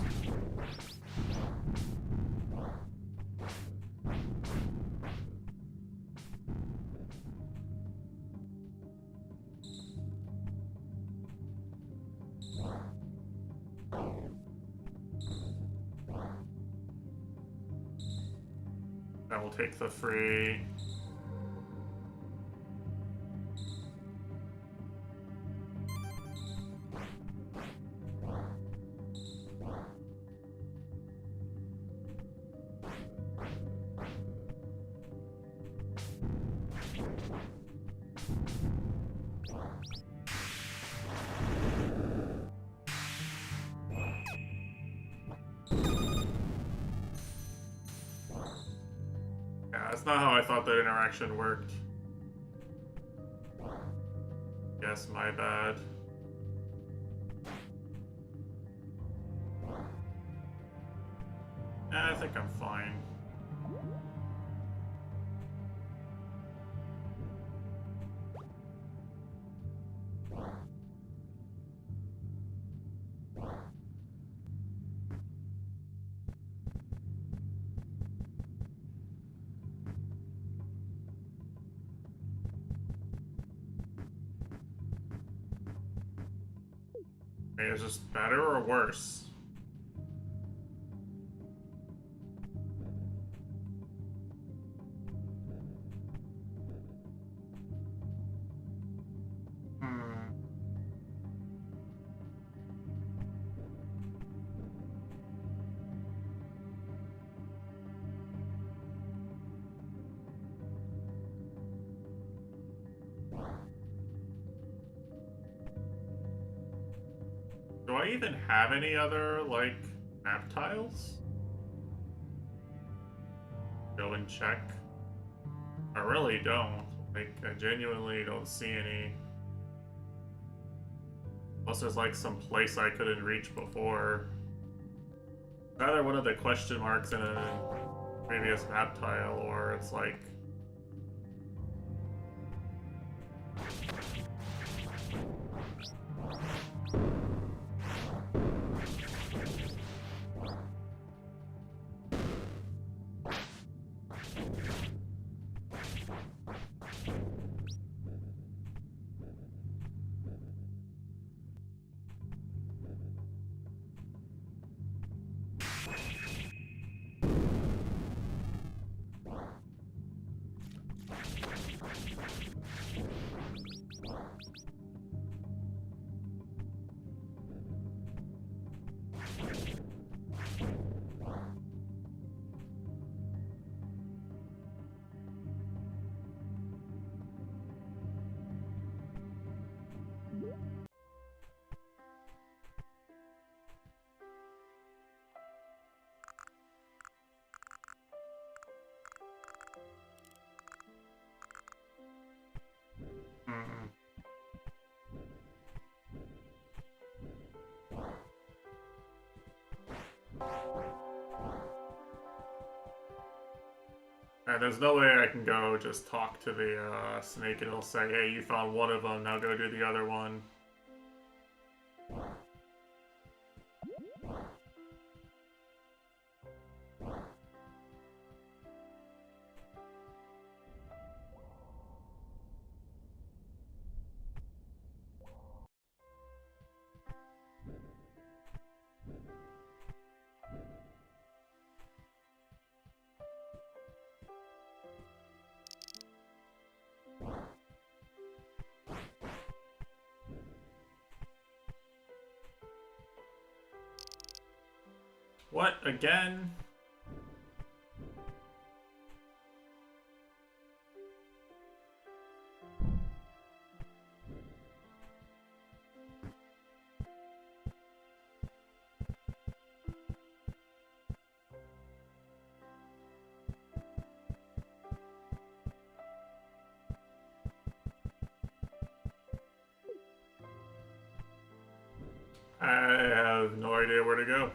I will take the free. That's not how I thought that interaction worked. Yes, my bad. I think I'm fine. Is this better or worse? Do I even have any other, like, map tiles? Go and check. I really don't. Like, I genuinely don't see any. Unless there's, like, some place I couldn't reach before. Either one of the question marks in a previous map tile, or it's like... And there's no way I can go just talk to the snake and it'll say, hey, you found one of them, now go do the other one. What, again? I have no idea where to go.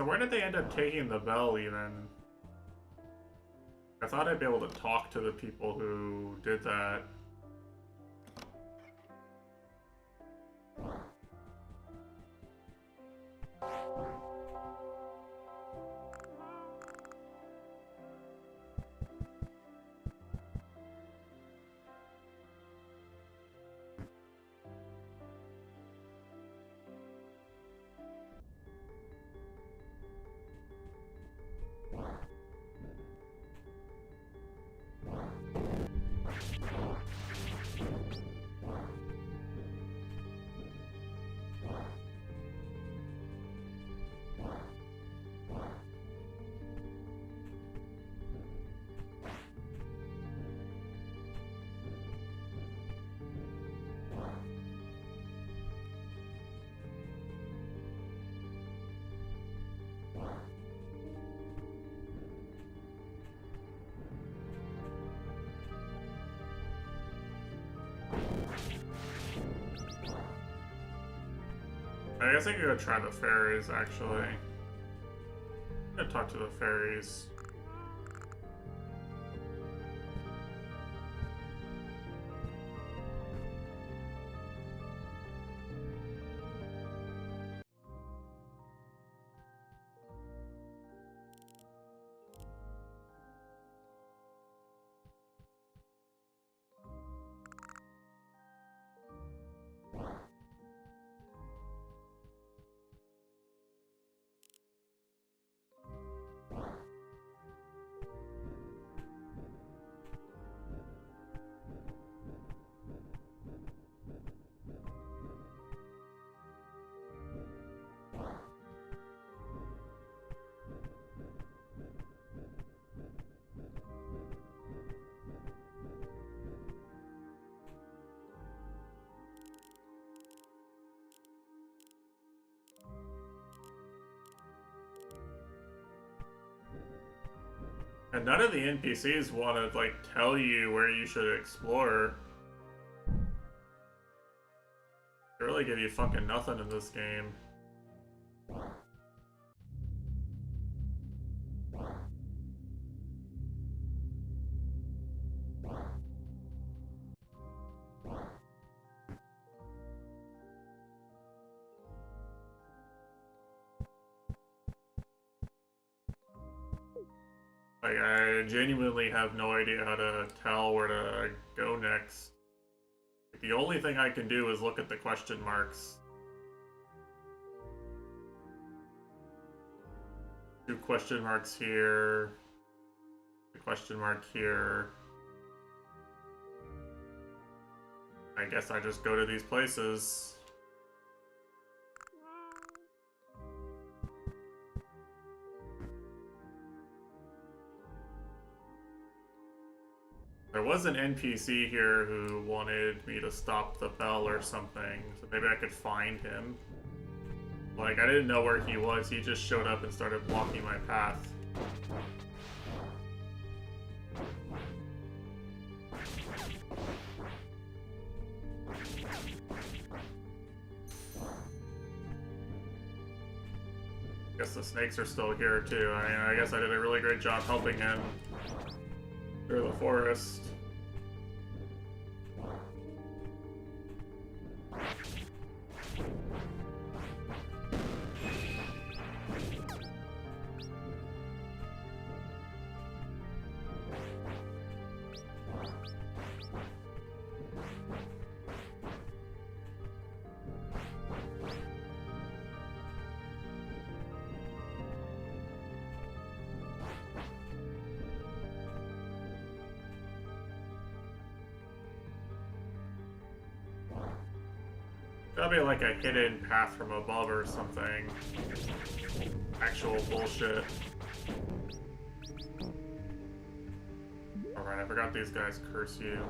So where did they end up taking the bell even? I thought I'd be able to talk to the people who did that. I guess I could go try the fairies, actually. I'm gonna talk to the fairies. And none of the NPCs want to, like, tell you where you should explore. They really give you fucking nothing in this game. Like, I genuinely have no idea how to tell where to go next. The only thing I can do is look at the question marks. 2 question marks here. A question mark here. I guess I just go to these places. There was an NPC here who wanted me to stop the bell or something, so maybe I could find him. Like, I didn't know where he was, he just showed up and started blocking my path. Guess the snakes are still here too. I guess I did a really great job helping him through the forest. That'll be like a hidden path from above or something. Actual bullshit. Alright, I forgot these guys curse you.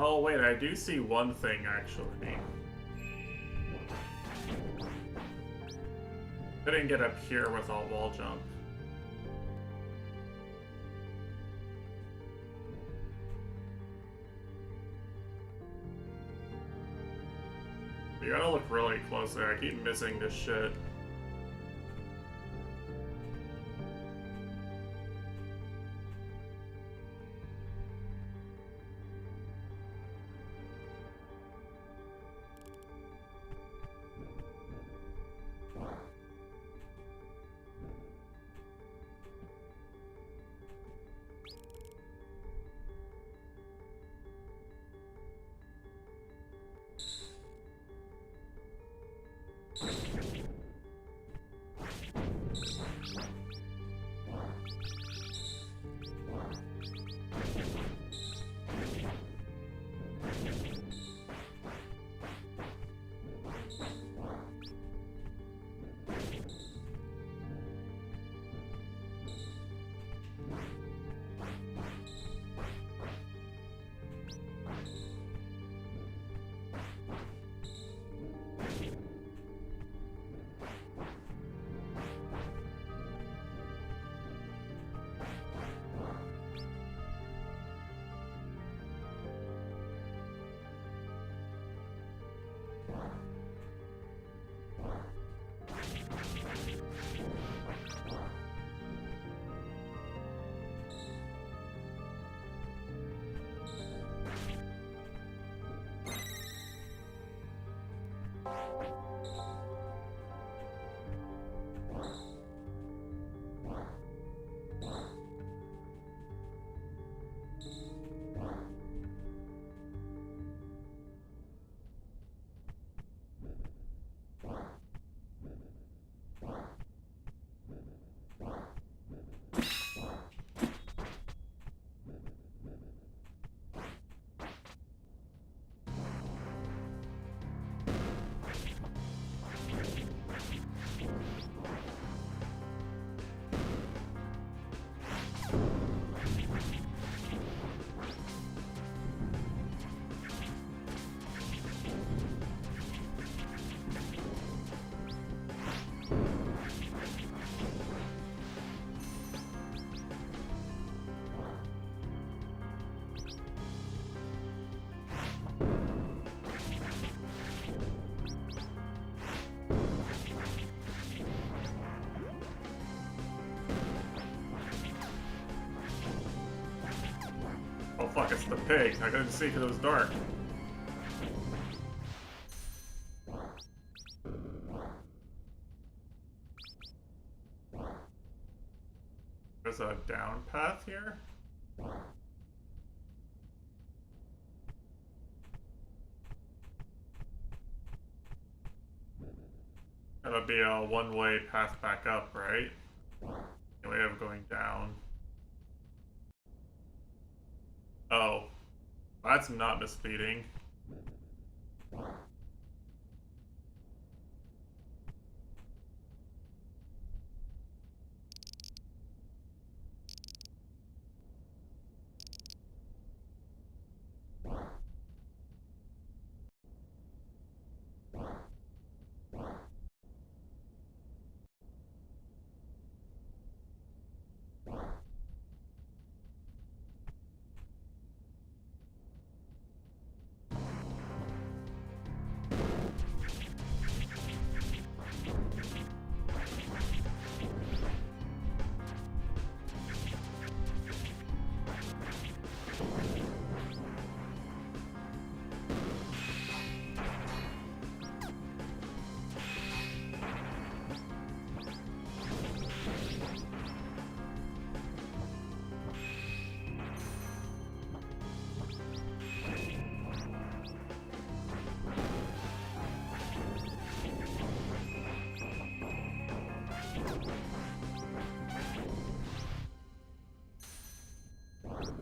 Oh wait, I do see one thing actually. Couldn't get up here without wall jump. You gotta look really closely. I keep missing this shit. Oh fuck, it's the pig. I couldn't see because it was dark. There's a down path here? That'll be a one-way path back up, right? No way of going down. Oh. That's not misleading.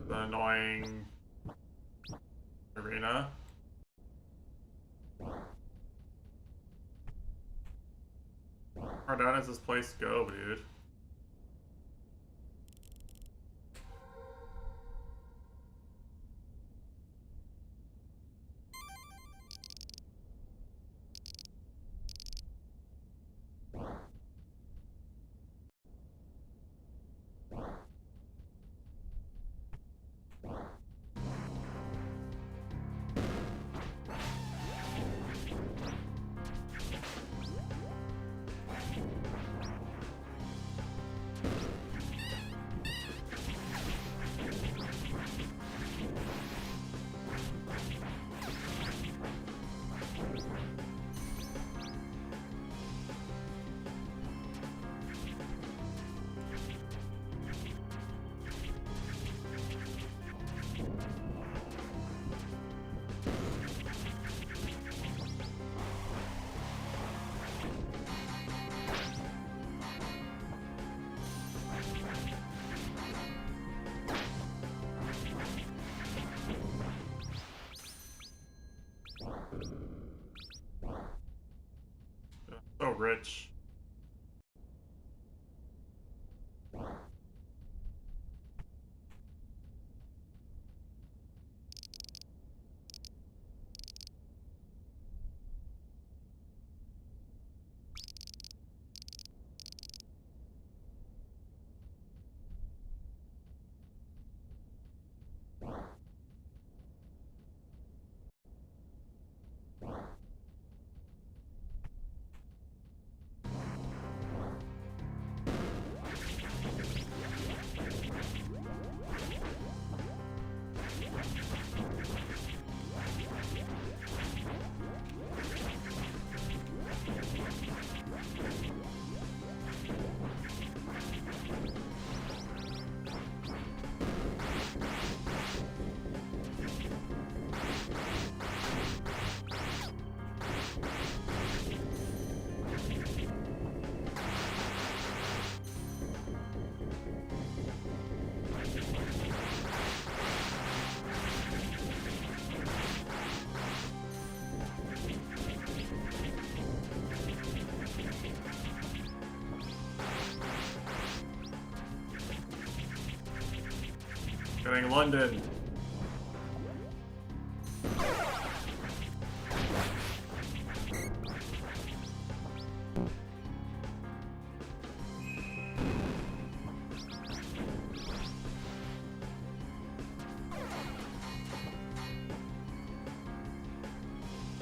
The annoying arena. How far down does this place go, dude? So rich. Getting London.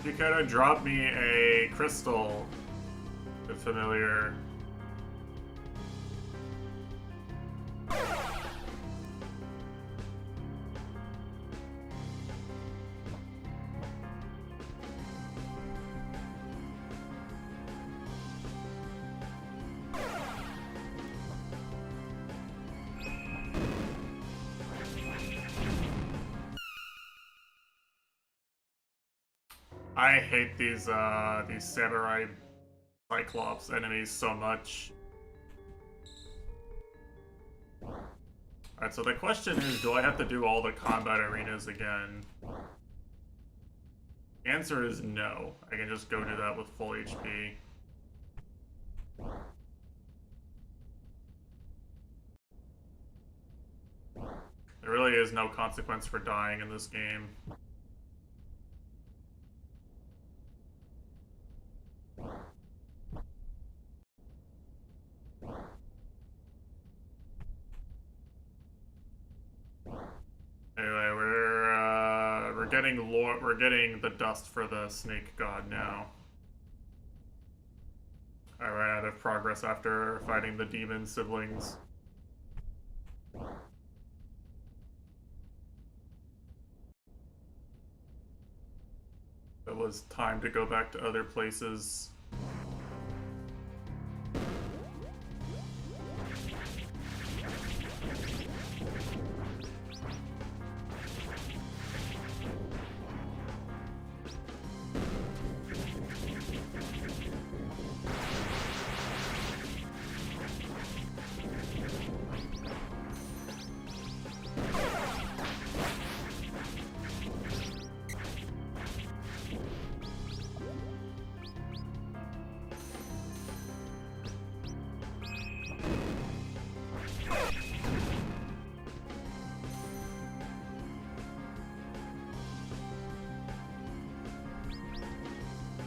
You could have dropped me a crystal, if familiar. I hate these samurai Cyclops enemies so much. Alright, so the question is, do I have to do all the combat arenas again? The answer is no. I can just go do that with full HP. There really is no consequence for dying in this game. Anyway, we're getting the dust for the snake god now. I ran out of progress after fighting the demon siblings. It was time to go back to other places.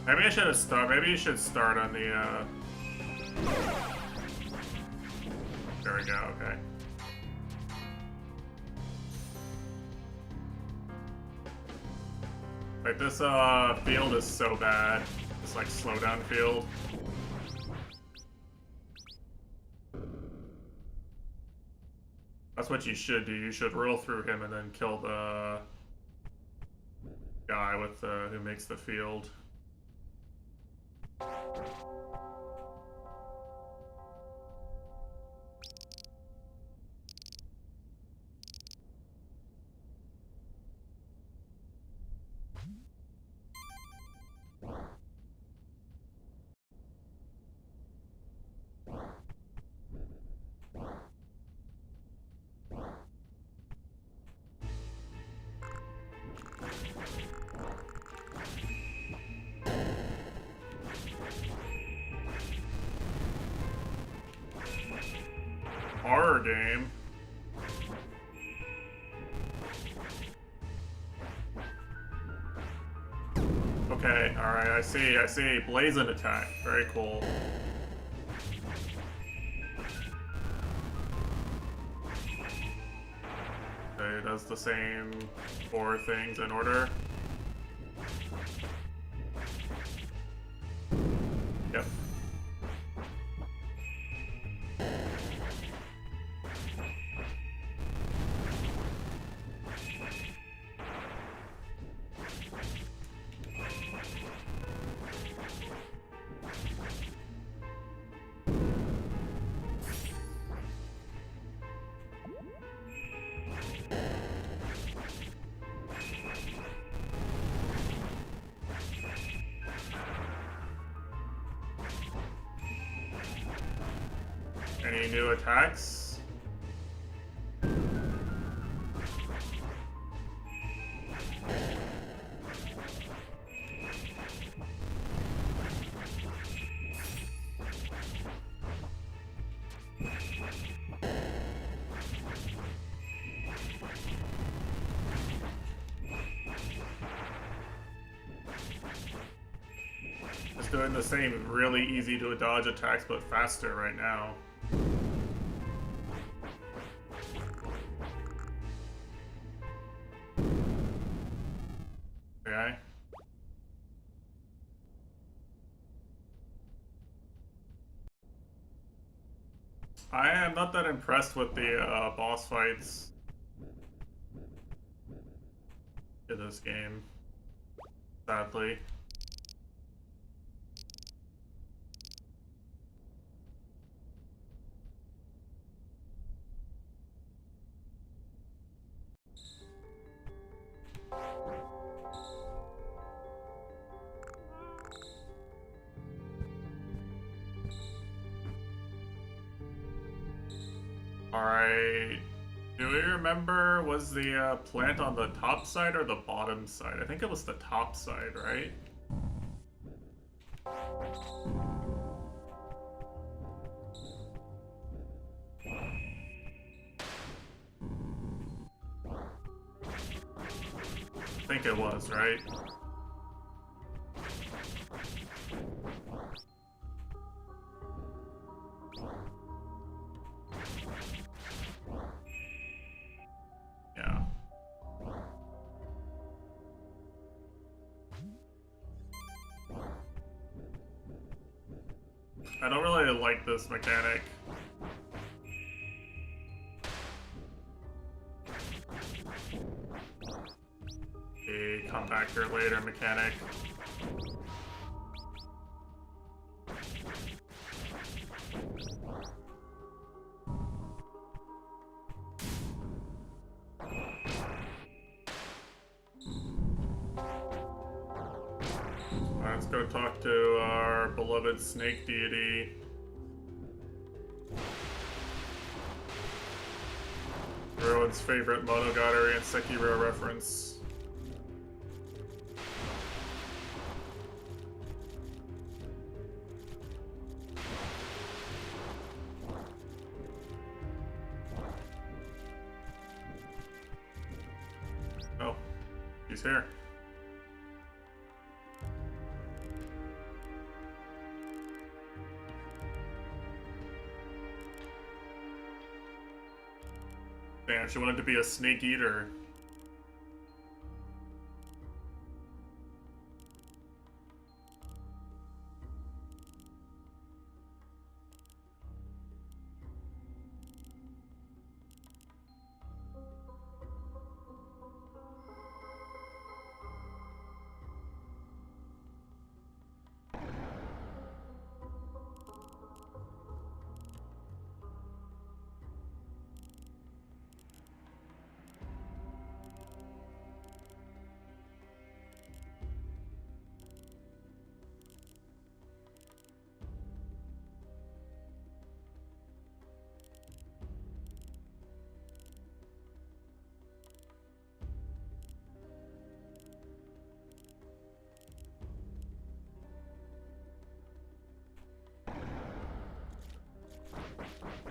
Maybe I should have started. Maybe you should start on the. There we go. Okay. Like this field is so bad. This like slowdown field. That's what you should do. You should roll through him and then kill the guy with who makes the field. game. Okay, alright, I see. Blazing attack. Very cool. Okay, it does the same 4 things in order. Yep. Any new attacks? Just doing the same really easy to dodge attacks but faster right now. Okay. I am not that impressed with the boss fights in this game, sadly. Alright. Do we remember, was the plant on the top side or the bottom side? I think it was the top side, right? I think it was, right? Yeah. I don't really like this mechanic. The come back here later mechanic. Alright, let's go talk to our beloved snake deity. Everyone's favorite Monogatari and Sekiro reference. Oh, he's here. Damn, she wanted to be a snake eater.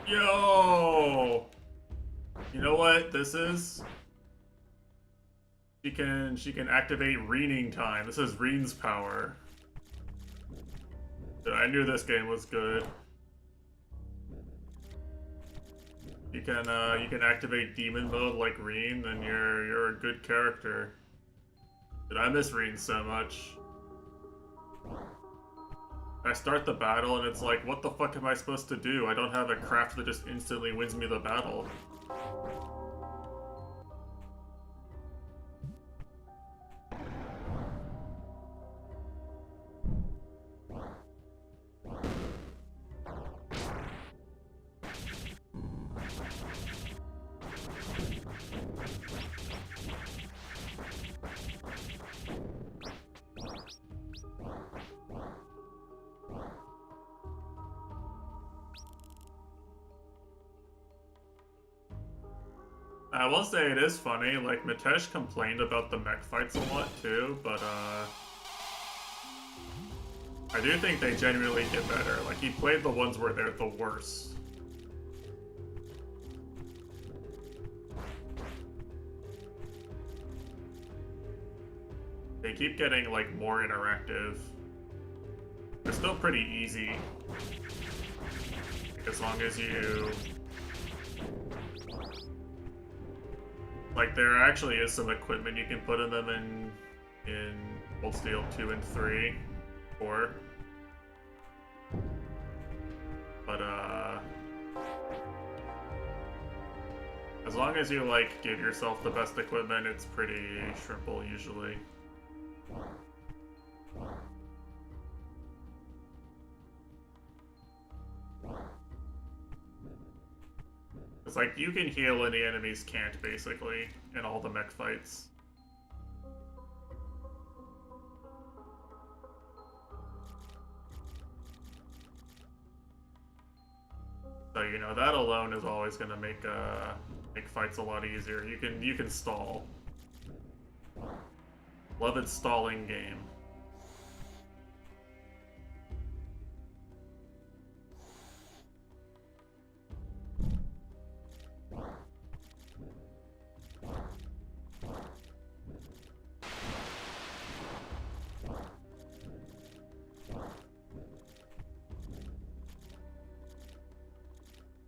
Yo! You know what this is? She can activate Reening time. This is Reen's power. I knew this game was good. You can activate demon mode like Reen, then you're a good character. Dude, I miss Reen so much. I start the battle and it's like, what the fuck am I supposed to do? I don't have a craft that just instantly wins me the battle. I will say it is funny, like, Mitesh complained about the mech fights a lot too, but I do think they genuinely get better. Like, he played the ones where they're the worst. They keep getting, like, more interactive. They're still pretty easy. Like, as long as you... Like, there actually is some equipment you can put in them in Cold Steel 2 and 3, 4. But, as long as you, like, give yourself the best equipment, it's pretty simple usually. It's like, you can heal and the enemies can't, basically, in all the mech fights. So, you know, that alone is always gonna make fights a lot easier. You can stall. Love its stalling game.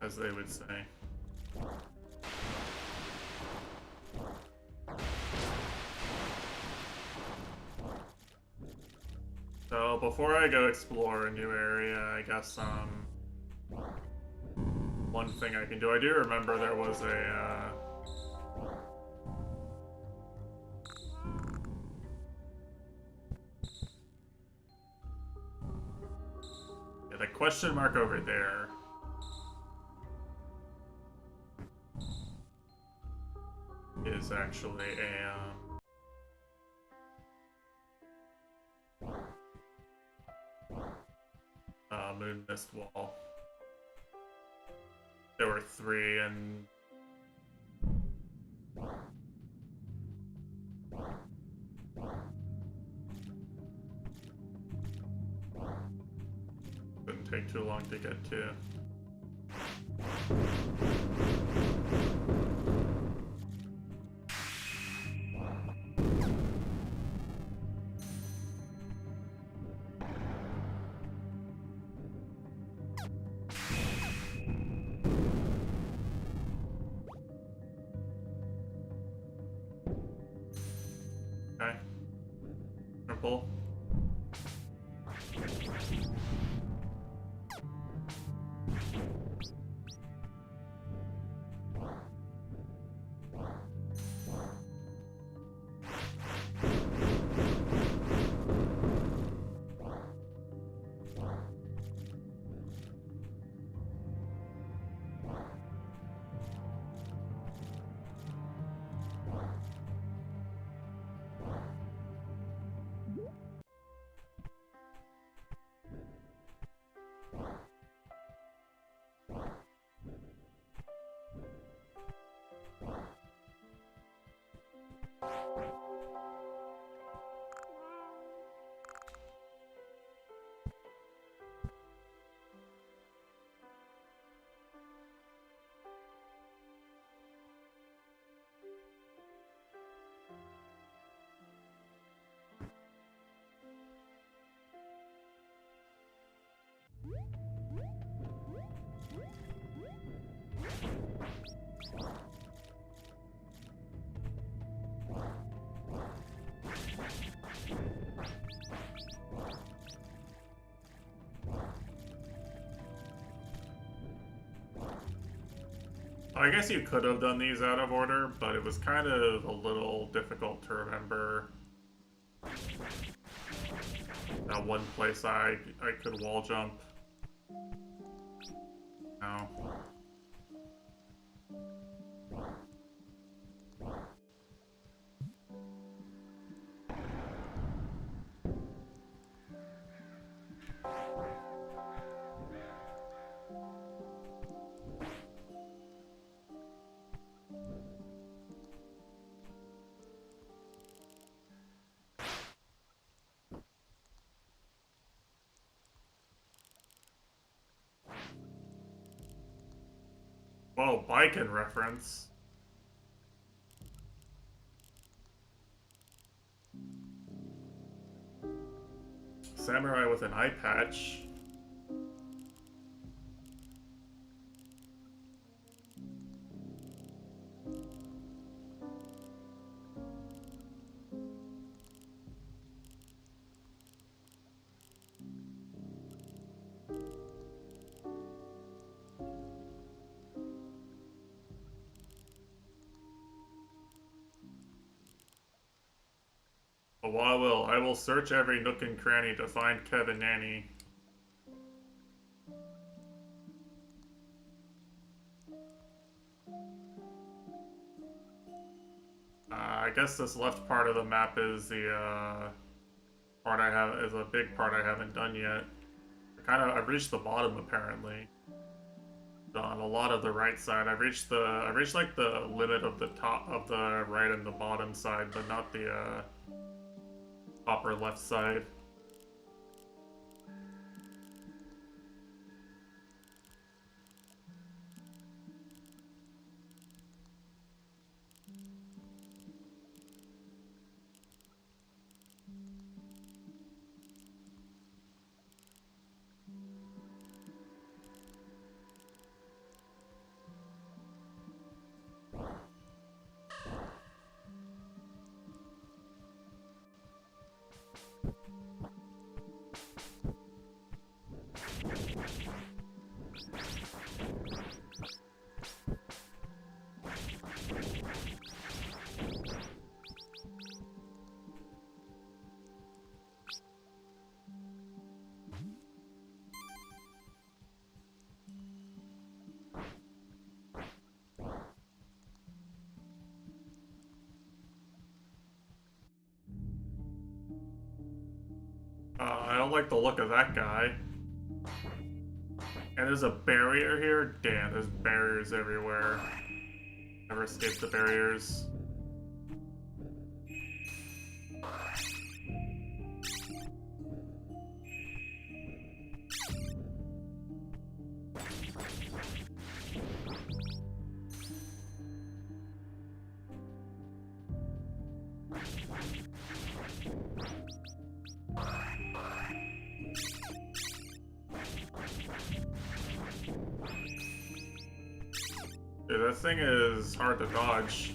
As they would say. So before I go explore a new area, I guess one thing I can do. I do remember there was a yeah, the question mark over there. Is actually a moon mist wall. There were 3 and didn't take too long to get to. Okay. Triple. I guess you could have done these out of order, but it was kind of a little difficult to remember that one place I could wall jump. No. Whoa, Biken reference. Samurai with an eye patch. Well, I will search every nook and cranny to find Kevin Nanny. I guess this left part of the map is the is a big part I haven't done yet. I've reached the bottom apparently. On a lot of the right side, I've reached like the limit of the top of the right and the bottom side, but not the upper left side. I don't like the look of that guy. And there's a barrier here? Damn, there's barriers everywhere. Never escape the barriers. Dude, that thing is hard to dodge.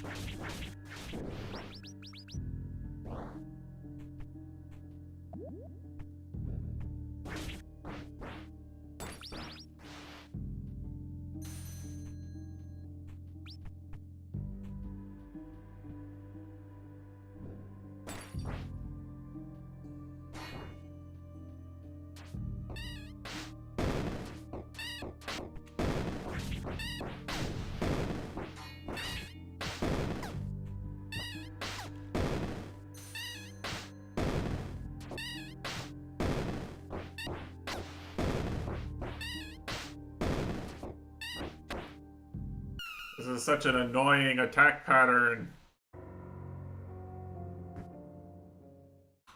This is such an annoying attack pattern.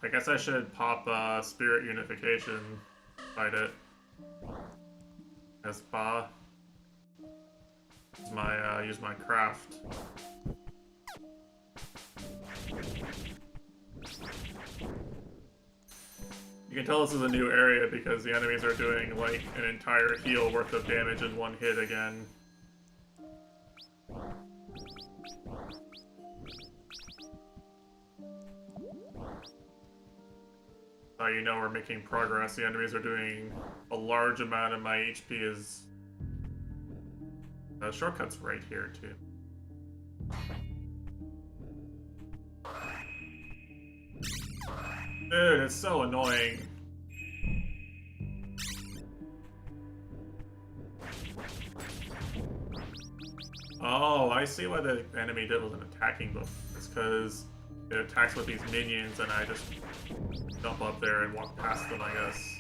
I guess I should pop Spirit Unification, fight it. As Ba. Use my craft. You can tell this is a new area because the enemies are doing like an entire heal worth of damage in one hit again. So you know we're making progress. The enemies are doing a large amount of my HP is... shortcuts right here, too. Dude, it's so annoying. Oh, I see why the enemy wasn't attacking them. It's because it attacks with these minions and I just jump up there and walk past them, I guess.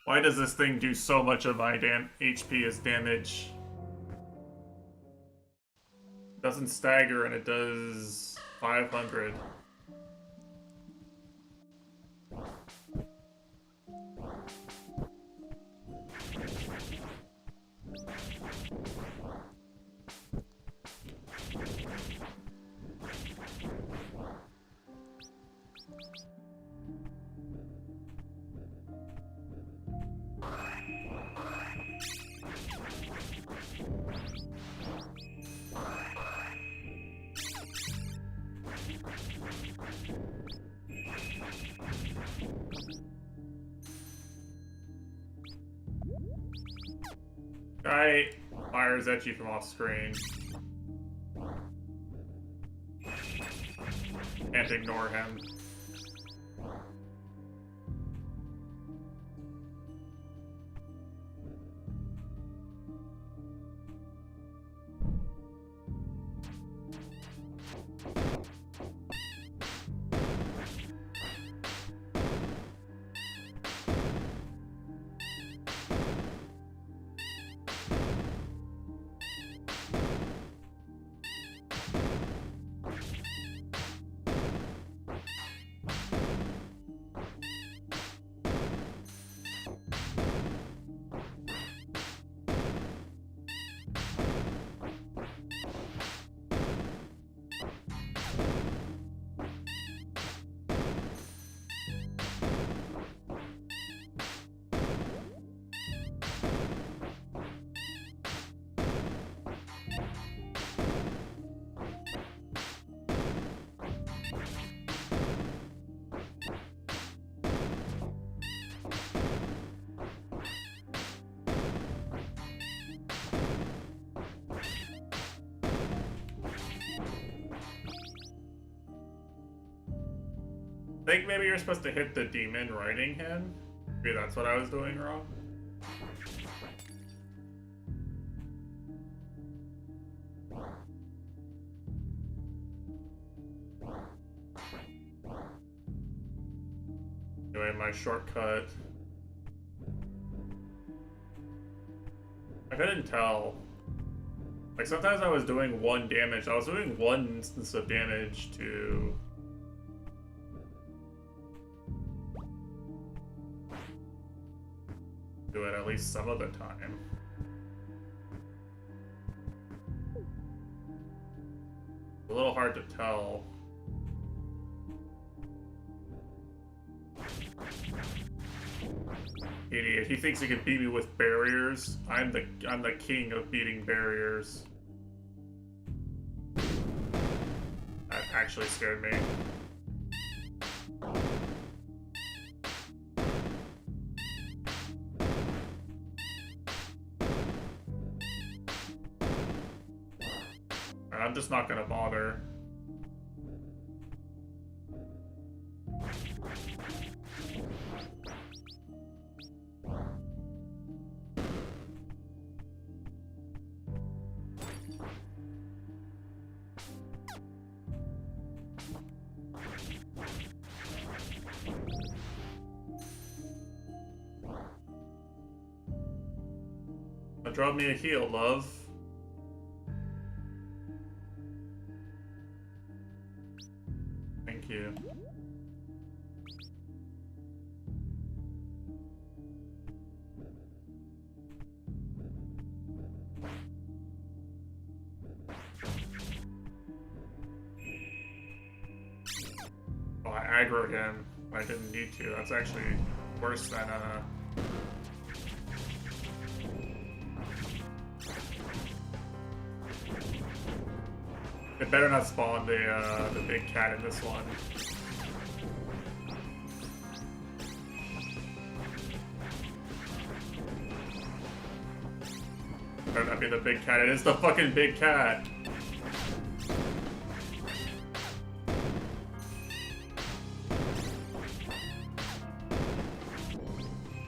Why does this thing do so much of my HP as damage? It doesn't stagger and it does 500. Guy fires at you from off screen. Can't ignore him. I think maybe you're supposed to hit the demon riding him. Maybe that's what I was doing wrong. Anyway, my shortcut. I couldn't tell. Like, sometimes I was doing 1 damage. I was doing 1 instance of damage to... do it at least some of the time. A little hard to tell. Idiot. He thinks he can beat me with barriers. I'm the king of beating barriers. That actually scared me. I'm just not gonna bother. Drop me a heal, love. Thank you. Oh, I aggroed him. I didn't need to. That's actually worse than It better not spawn the big cat in this one. Better not be the big cat. It is the fucking big cat.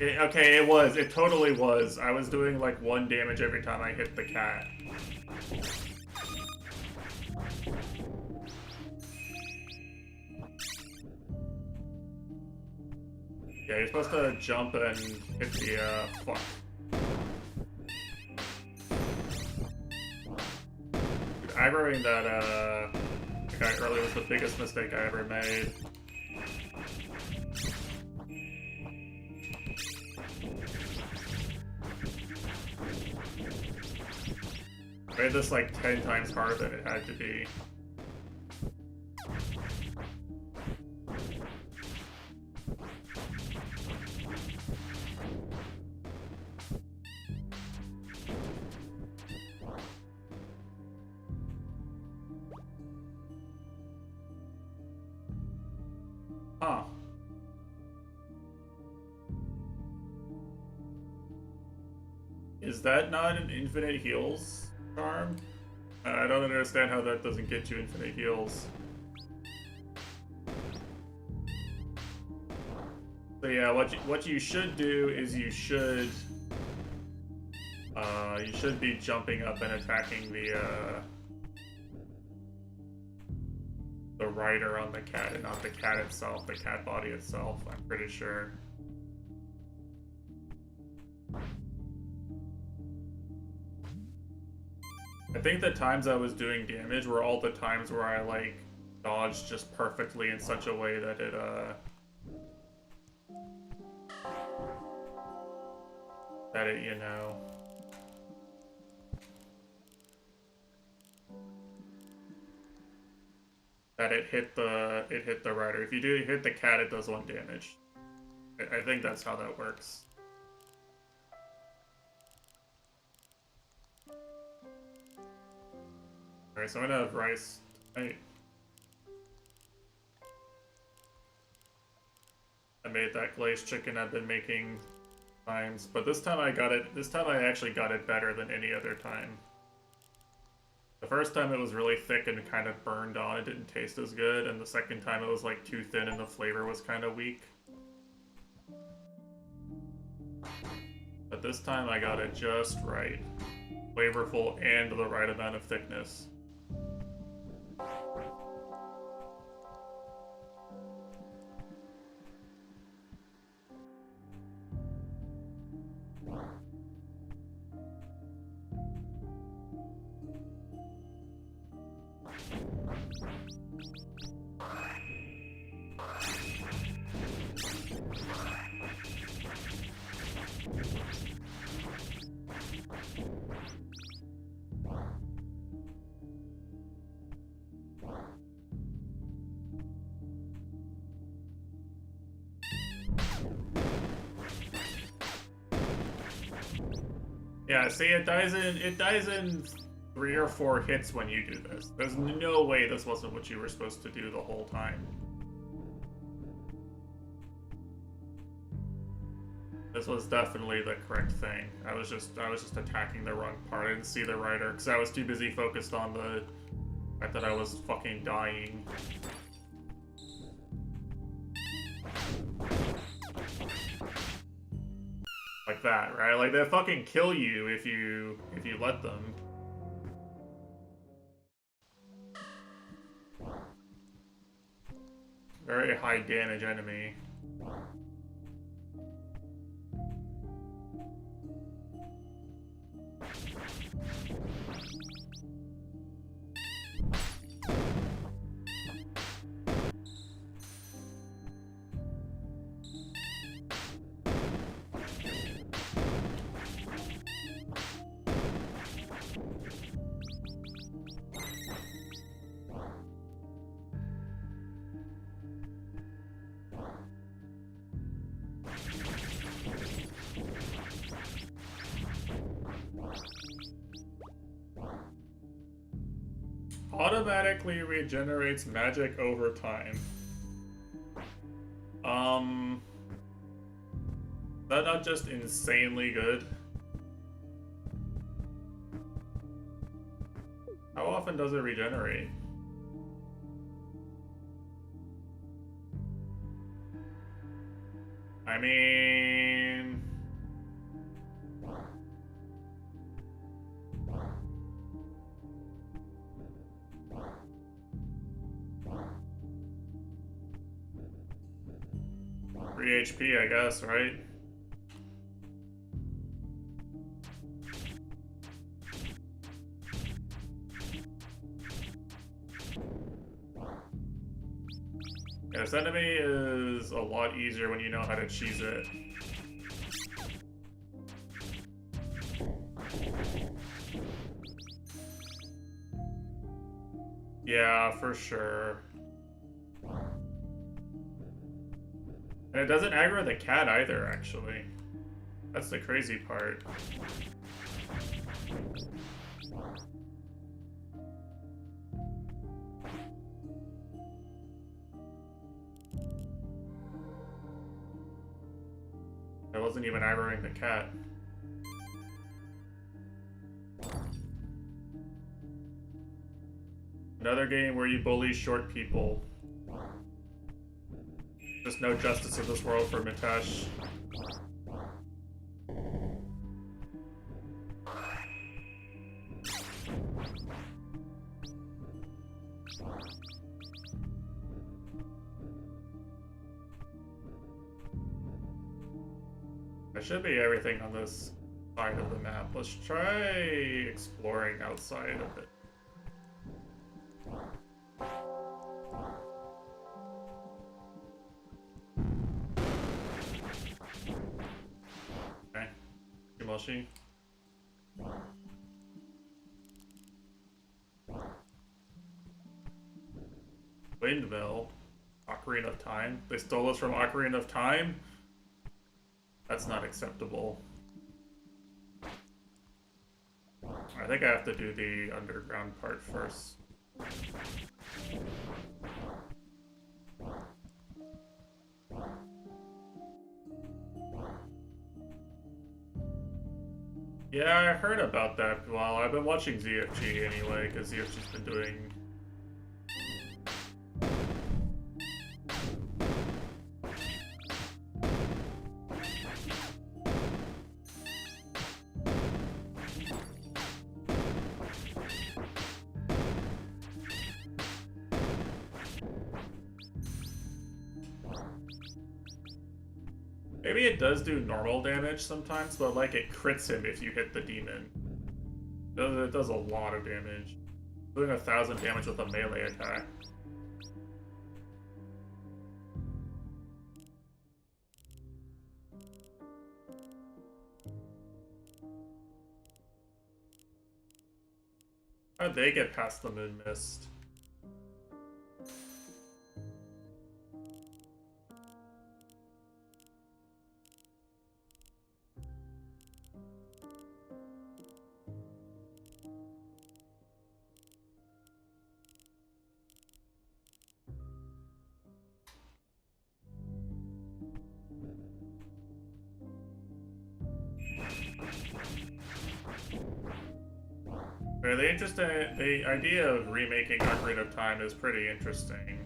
Okay, it was. It totally was. I was doing like 1 damage every time I hit the cat. Yeah, you're supposed to jump and hit the, fuck. Dude, aggroing that, guy earlier was the biggest mistake I ever made. I made this like 10 times harder than it had to be. Huh. Is that not an infinite heals charm? I don't understand how that doesn't get you infinite heals. So yeah, what you should do is you should be jumping up and attacking the rider on the cat and not the cat itself, the cat body itself, I'm pretty sure. I think the times I was doing damage were all the times where I, like, dodged just perfectly in such a way that it, you know... that it hit the rider. If you do hit the cat, it does 1 damage. I think that's how that works. Alright, so I'm gonna have rice tonight. I made that glazed chicken I've been making times, but this time I actually got it better than any other time. The first time it was really thick and kind of burned on, it didn't taste as good, and the second time it was like too thin and the flavor was kind of weak. But this time I got it just right. Flavorful and the right amount of thickness. Yeah, see, it dies in 3 or 4 hits when you do this. There's no way this wasn't what you were supposed to do the whole time. This was definitely the correct thing. I was just attacking the wrong part. I didn't see the rider because I was too busy focused on the fact that I was fucking dying. Like that, right? Like they fucking kill you if you let them. Very high damage enemy. Automatically regenerates magic over time. That not just insanely good? How often does it regenerate? I mean... Free HP, I guess, right? Yeah, this enemy is a lot easier when you know how to cheese it. Yeah, for sure. And it doesn't aggro the cat either, actually. That's the crazy part. I wasn't even aggroing the cat. Another game where you bully short people. Just no justice in this world for Mitesh. That should be everything on this side of the map. Let's try exploring outside of it. Okay. Kumoshi. Windmill. Ocarina of Time. They stole us from Ocarina of Time? That's not acceptable. I think I have to do the underground part first. Yeah, I heard about that. Well, I've been watching ZFG anyway, because ZFG's been doing... Maybe it does do normal damage sometimes, but like it crits him if you hit the demon. It does a lot of damage. Doing 1,000 damage with a melee attack. How'd they get past the Moon Mist? The idea of remaking Ocarina of Time is pretty interesting.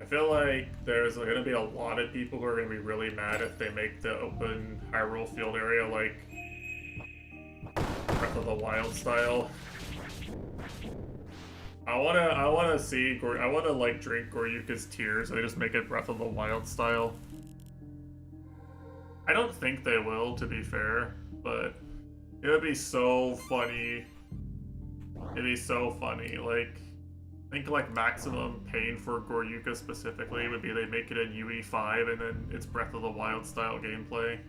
I feel like there's going to be a lot of people who are going to be really mad if they make the open Hyrule Field area like Breath of the Wild style. I wanna like drink Goryuka's tears. They just make it Breath of the Wild style. I don't think they will, to be fair, but it would be so funny. It'd be so funny. Like, I think like maximum pain for Goryuka specifically would be they make it in UE5 and then it's Breath of the Wild style gameplay.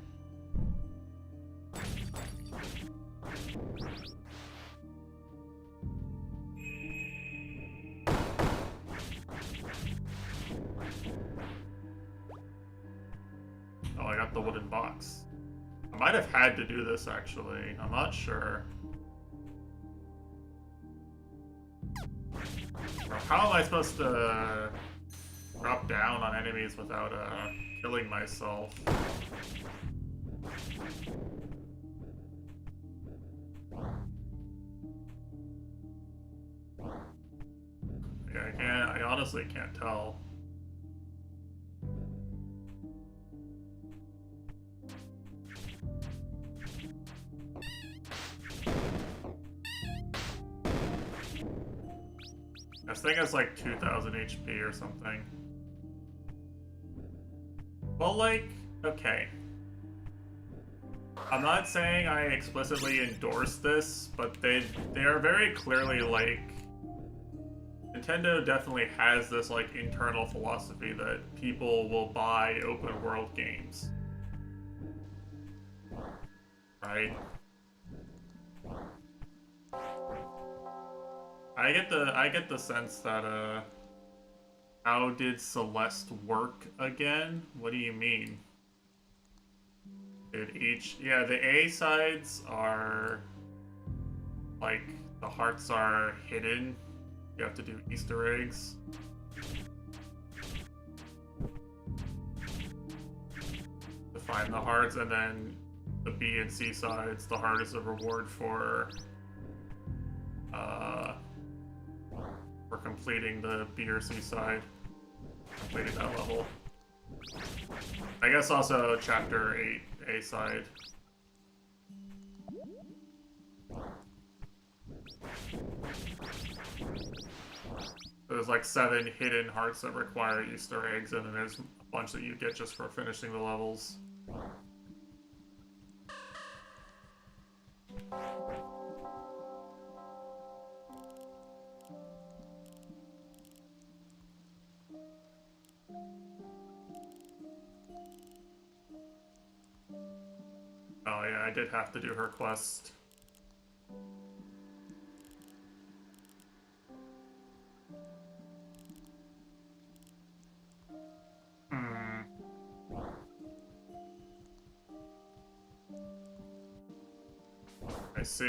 Oh, I got the wooden box. I might have had to do this, actually. I'm not sure. How am I supposed to drop down on enemies without killing myself? Yeah, I honestly can't tell. This thing has like 2000 HP or something. Well, like, okay. I'm not saying I explicitly endorse this, but they are very clearly like Nintendo definitely has this like internal philosophy that people will buy open world games. Right? I get the sense that how did Celeste work again? What do you mean? Dude, yeah, the A sides are like the hearts are hidden. You have to do Easter eggs. To find the hearts, and then the B and C sides, the heart is a reward for completing the B or C side. Completing that level. I guess also chapter 8 A side. There's like 7 hidden hearts that require Easter eggs, and then there's a bunch that you get just for finishing the levels. Oh yeah, I did have to do her quest. I see.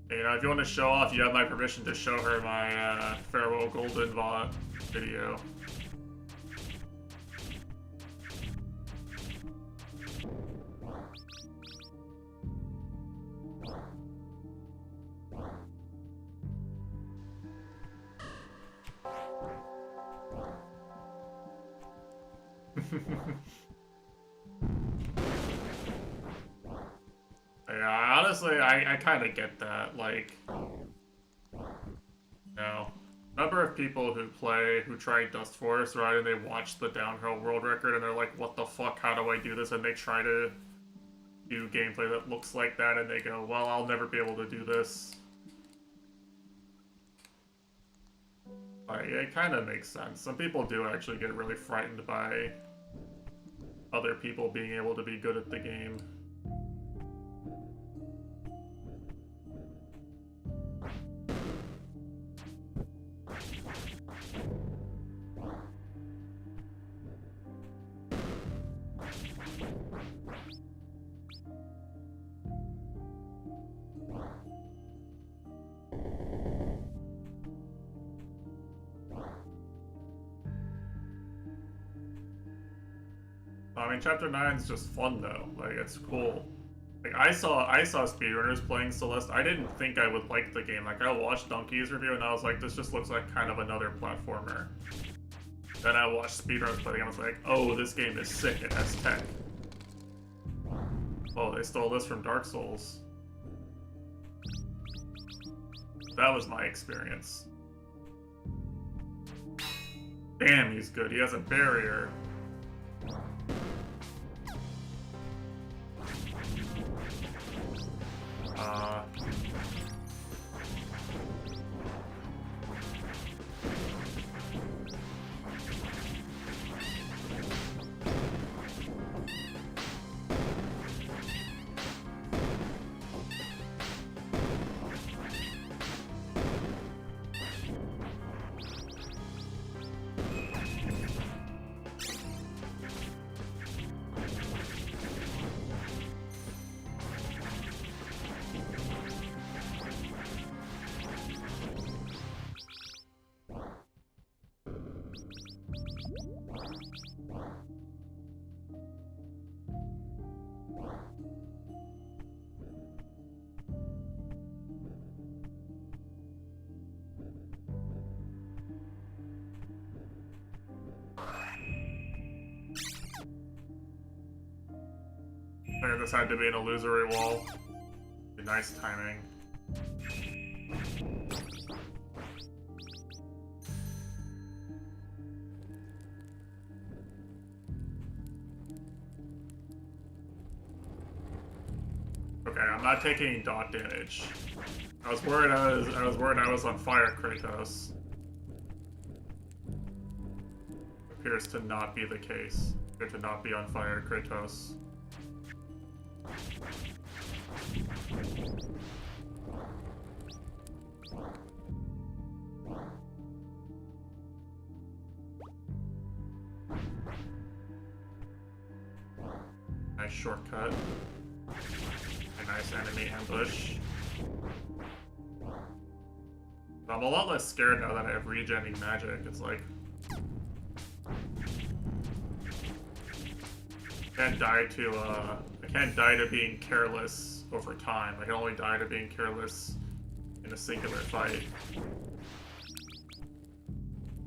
You know, if you want to show off, you have my permission to show her my Farewell Golden Bot video. Yeah, honestly, I kind of get that. Like, you know, number of people who try Dust Force, right, and they watch the downhill world record and they're like, what the fuck, how do I do this? And they try to do gameplay that looks like that and they go, well, I'll never be able to do this. Like, it kind of makes sense. Some people do actually get really frightened by other people being able to be good at the game. I mean, Chapter 9 is just fun though. Like, it's cool. Like, I saw speedrunners playing Celeste. I didn't think I would like the game. Like, I watched Donkey's review and I was like, this just looks like kind of another platformer. Then I watched speedrunners play the game. I was like, oh, this game is sick. It has tech. Oh, they stole this from Dark Souls. That was my experience. Damn, he's good. He has a barrier. And this had to be an illusory wall. Nice timing. Okay, I'm not taking dot damage. I was worried I was on fire, Kratos. Appears to not be the case. Appears to not be on fire, Kratos. Nice shortcut. A nice enemy ambush. I'm a lot less scared now that I have regenning magic. It's like I can't die to being careless over time. I can only die to being careless in a singular fight.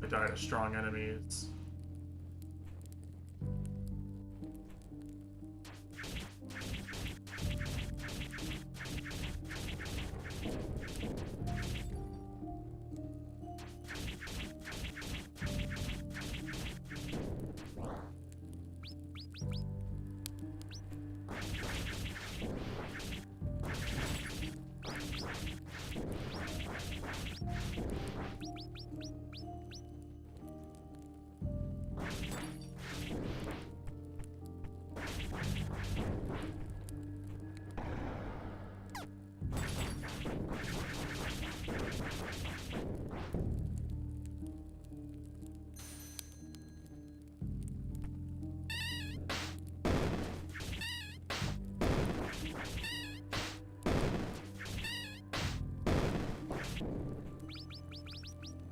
I die to strong enemies.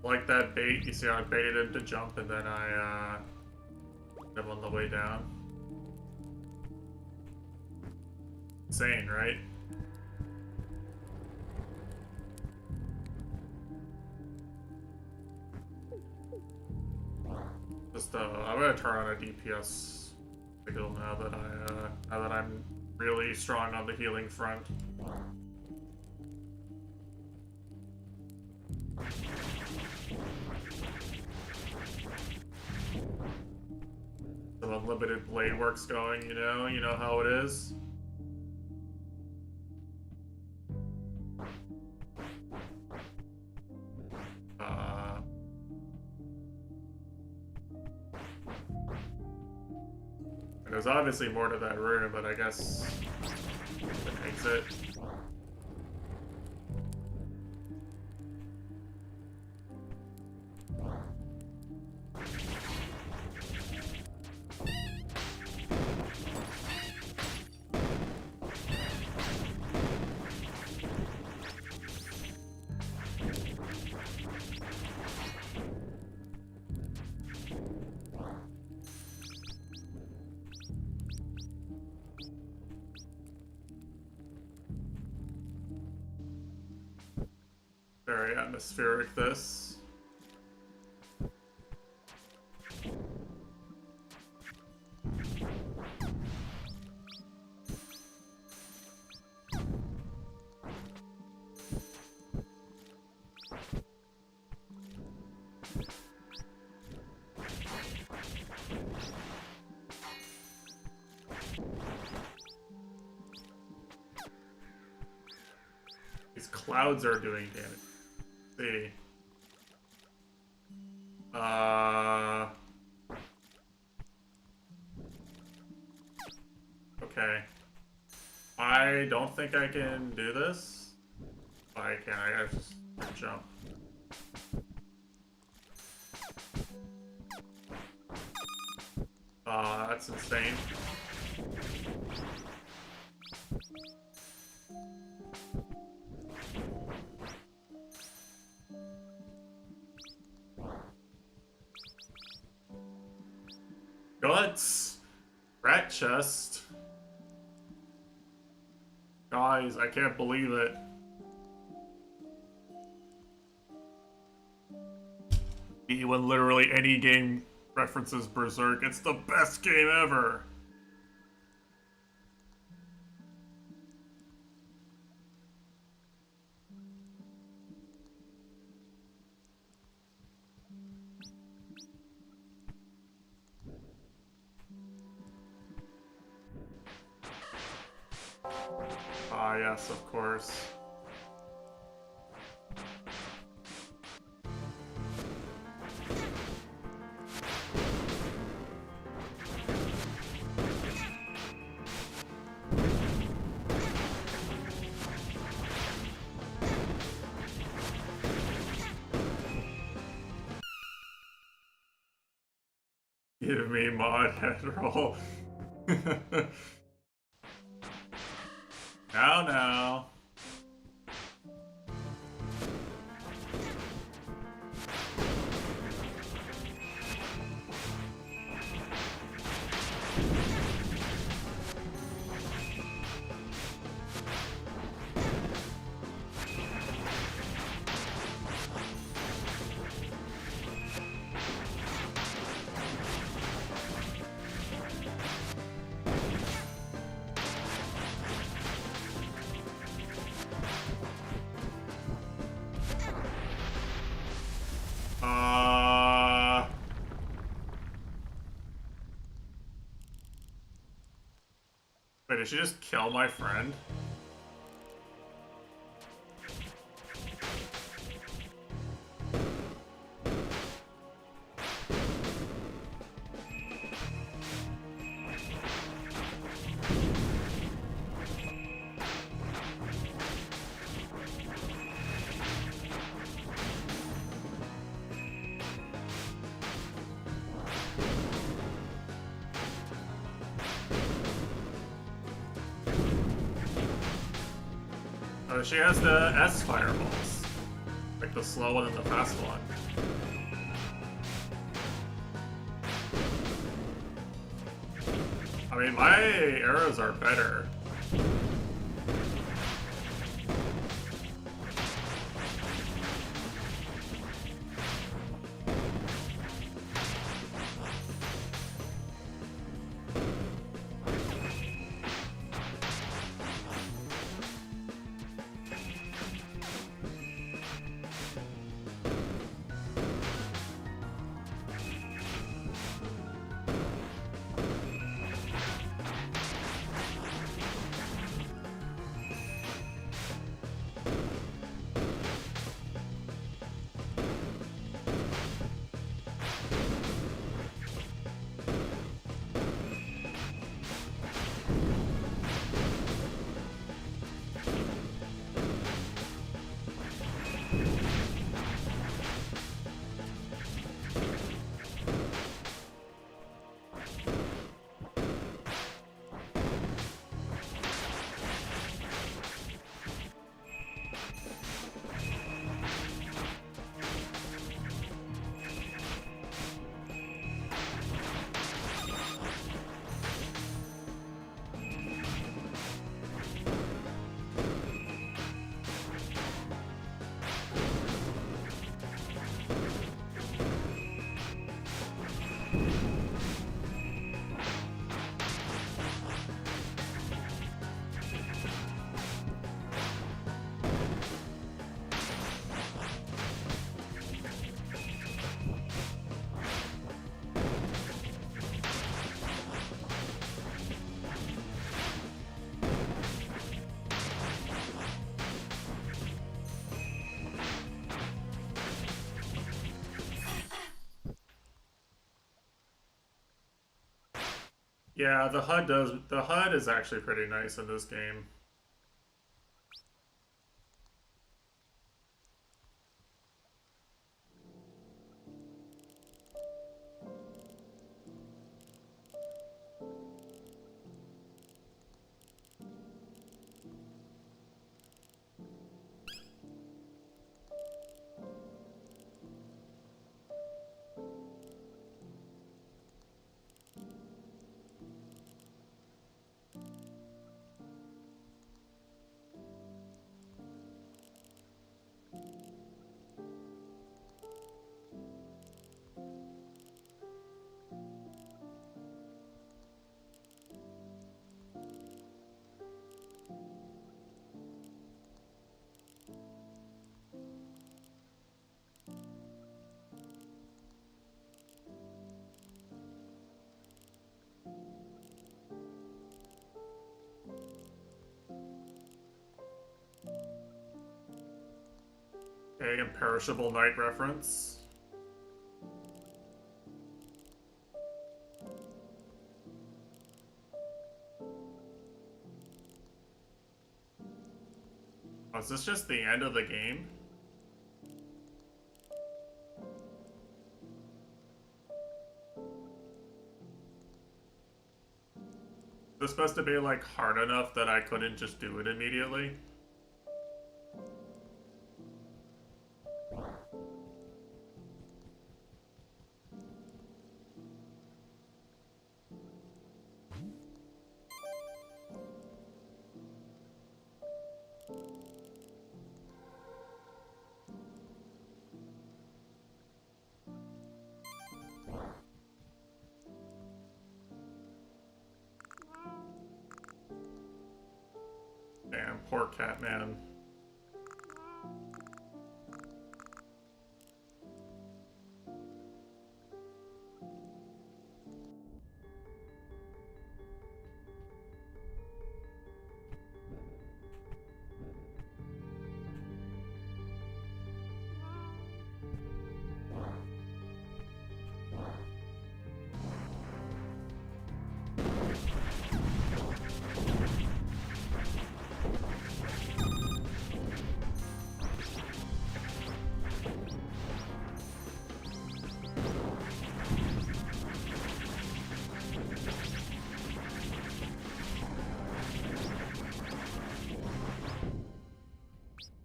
Like that bait, you see how I baited him to jump and then I hit him on the way down. Insane, right? Just I'm gonna turn on a DPS signal now that I'm really strong on the healing front. Some unlimited blade work's going, you know how it is. There's obviously more to that room, but I guess an exit. Very atmospheric, this. These clouds are doing damage. See. Okay. I don't think I can do this. I can. I gotta just jump. That's insane. Guts! Rat chest. Guys, I can't believe it. When literally any game references Berserk, it's the best game ever! Ah, yes, of course. Give me mod head roll. Now. Wait, did she just kill my friend? Oh, she has the S fireballs. Like the slow one and the fast one. I mean, my arrows are better. Yeah, the HUD is actually pretty nice in this game. Okay, imperishable night reference. Oh, is this just the end of the game? Is this supposed to be like hard enough that I couldn't just do it immediately? Damn, poor cat man.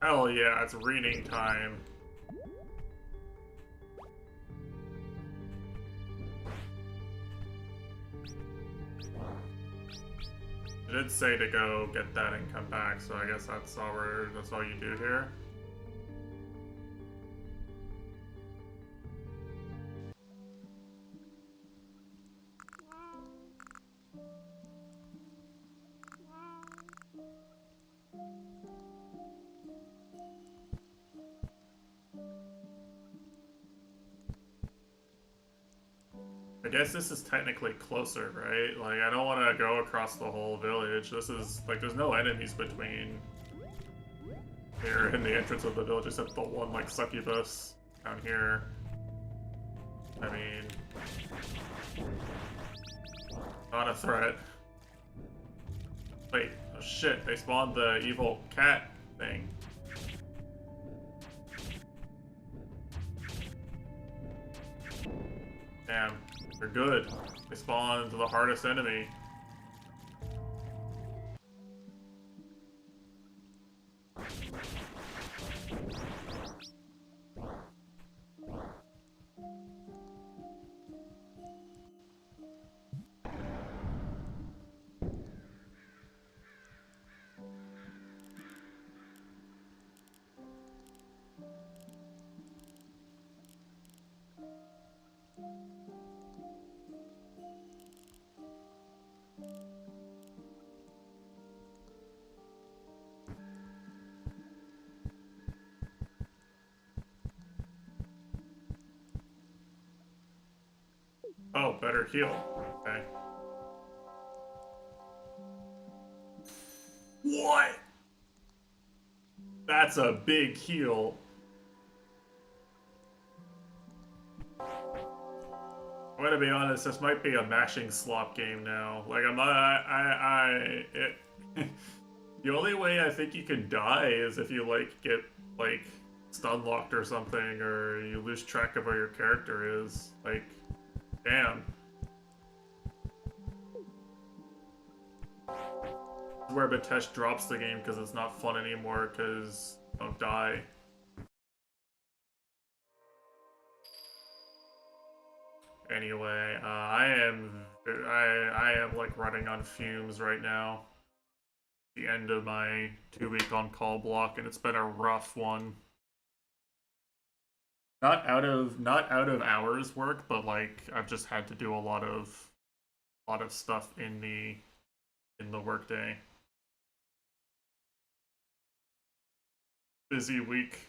Hell yeah, it's reading time. It did say to go get that and come back, so I guess that's all you do here. I guess this is technically closer, right? Like, I don't want to go across the whole village. This is, like, there's no enemies between here and the entrance of the village except the one, like, succubus down here. I mean, not a threat. Wait, oh shit, they spawned the evil cat thing. Damn, they're good. They spawned the hardest enemy. Oh, better heal. Okay. What? That's a big heal. I'm gonna be honest, this might be a mashing slop game now. Like, I'm not, the only way I think you can die is if you, like, get, like, stun locked or something, or you lose track of where your character is. Like, damn. Where Bitesh drops the game because it's not fun anymore because don't die. Anyway, I am like running on fumes right now. The end of my 2-week on call block, and it's been a rough one. Not out of hours work, but like I've just had to do a lot of stuff in the workday. Busy week.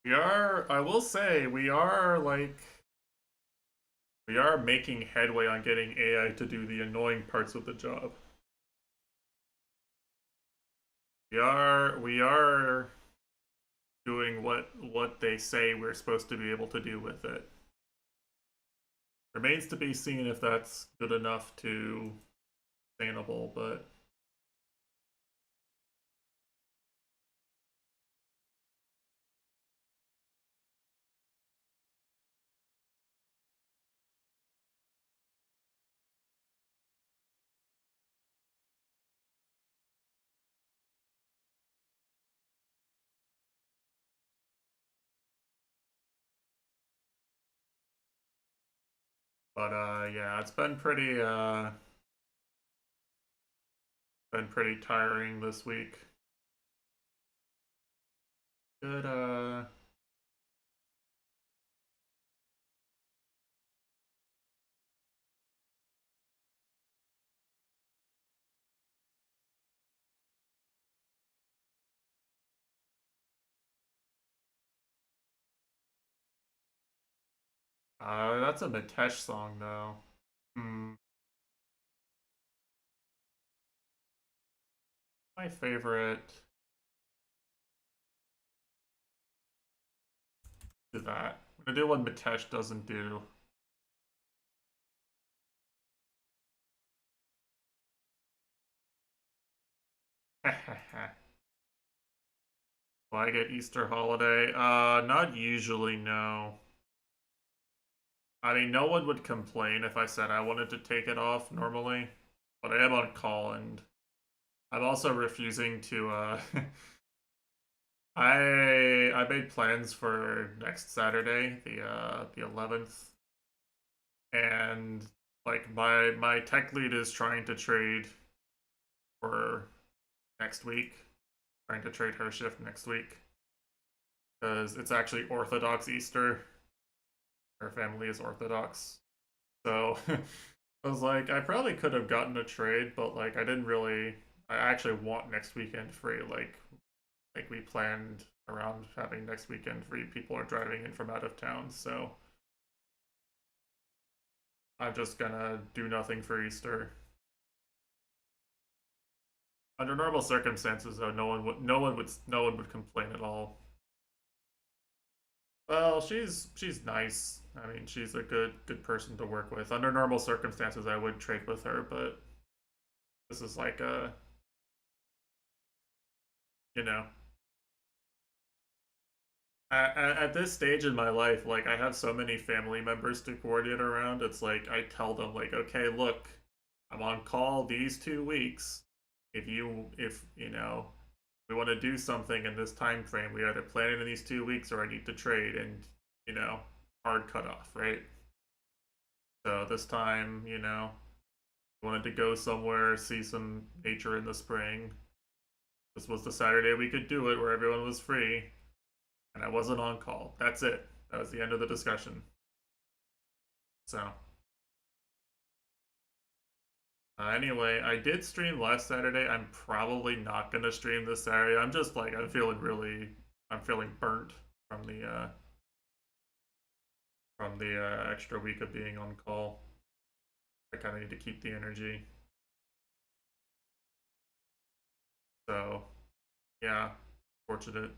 I will say, we are making headway on getting AI to do the annoying parts of the job. We are doing what they say we're supposed to be able to do with it. Remains to be seen if that's good enough to sustainable, yeah, it's been pretty tiring this week. Good that's a Mitesh song though. Hmm. My favorite is that. I'm gonna do what Mitesh doesn't do. Will I get Easter holiday? Not usually, no. I mean, no one would complain if I said I wanted to take it off normally, but I am on call and I'm also refusing to I made plans for next Saturday, the 11th, and like my tech lead is trying to trade for next week, trying to trade her shift next week because it's actually Orthodox Easter. Her family is Orthodox. So I was like, I probably could have gotten a trade, but like I didn't really. I actually want next weekend free. Like we planned around having next weekend free. People are driving in from out of town, so I'm just gonna do nothing for Easter. Under normal circumstances, though, no one would complain at all. Well, she's nice. I mean, she's a good person to work with. Under normal circumstances, I would trade with her, but this is like a you know at this stage in my life, like I have so many family members to coordinate around. It's like I tell them like, okay, look, I'm on call these 2 weeks. If we want to do something in this time frame, we either plan it in these 2 weeks or I need to trade and you know hard cutoff, right? So this time, wanted to go somewhere, see some nature in the spring. This was the Saturday we could do it where everyone was free, and I wasn't on call. That's it. That was the end of the discussion. So, anyway, I did stream last Saturday. I'm probably not gonna stream this Saturday. I'm just like I'm feeling burnt from the extra week of being on call. I kind of need to keep the energy. So, yeah, fortunate.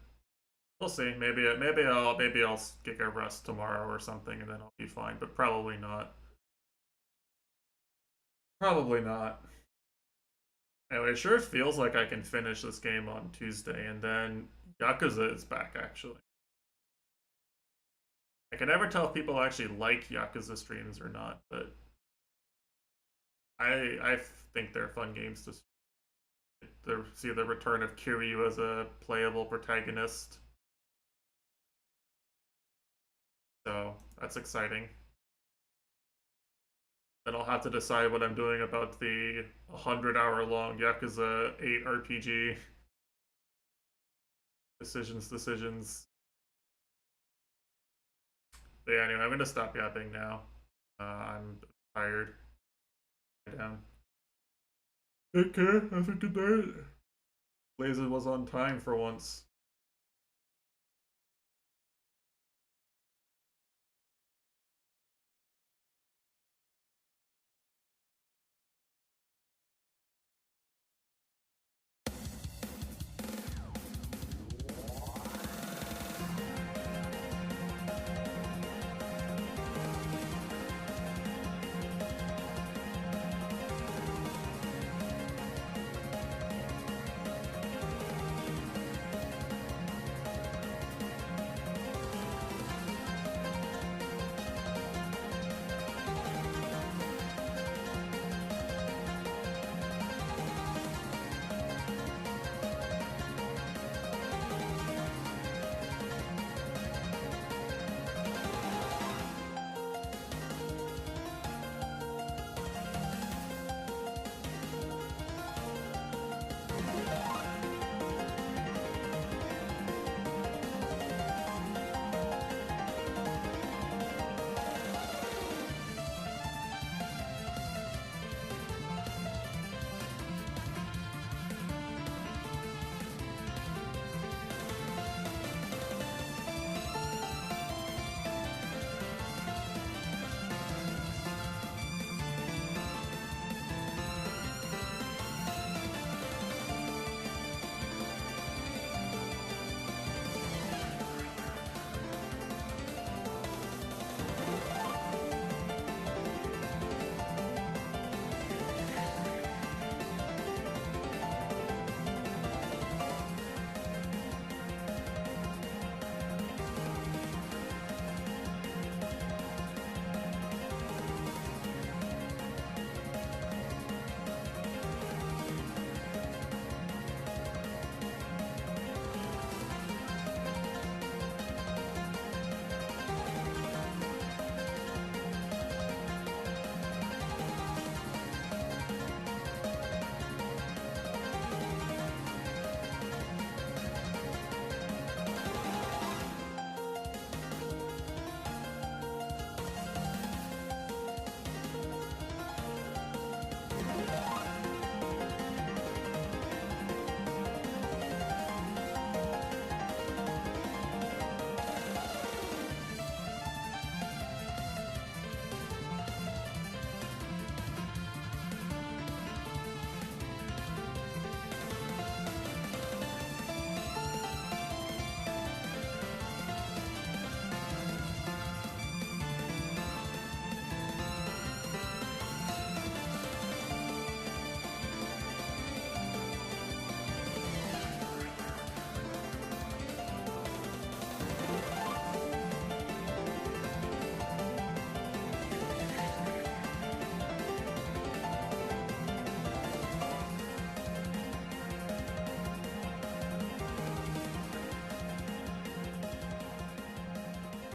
We'll see. Maybe I'll get a rest tomorrow or something, and then I'll be fine. But probably not. Probably not. Anyway, it sure feels like I can finish this game on Tuesday, and then Yakuza is back. Actually, I can never tell if people actually like Yakuza streams or not, but I think they're fun games to see the return of Kiryu as a playable protagonist. So that's exciting. Then I'll have to decide what I'm doing about the 100-hour long Yakuza 8 RPG. Decisions. But yeah, anyway, I'm gonna stop yapping now. I'm tired. Down. Take care. Have a good night. Laser was on time for once.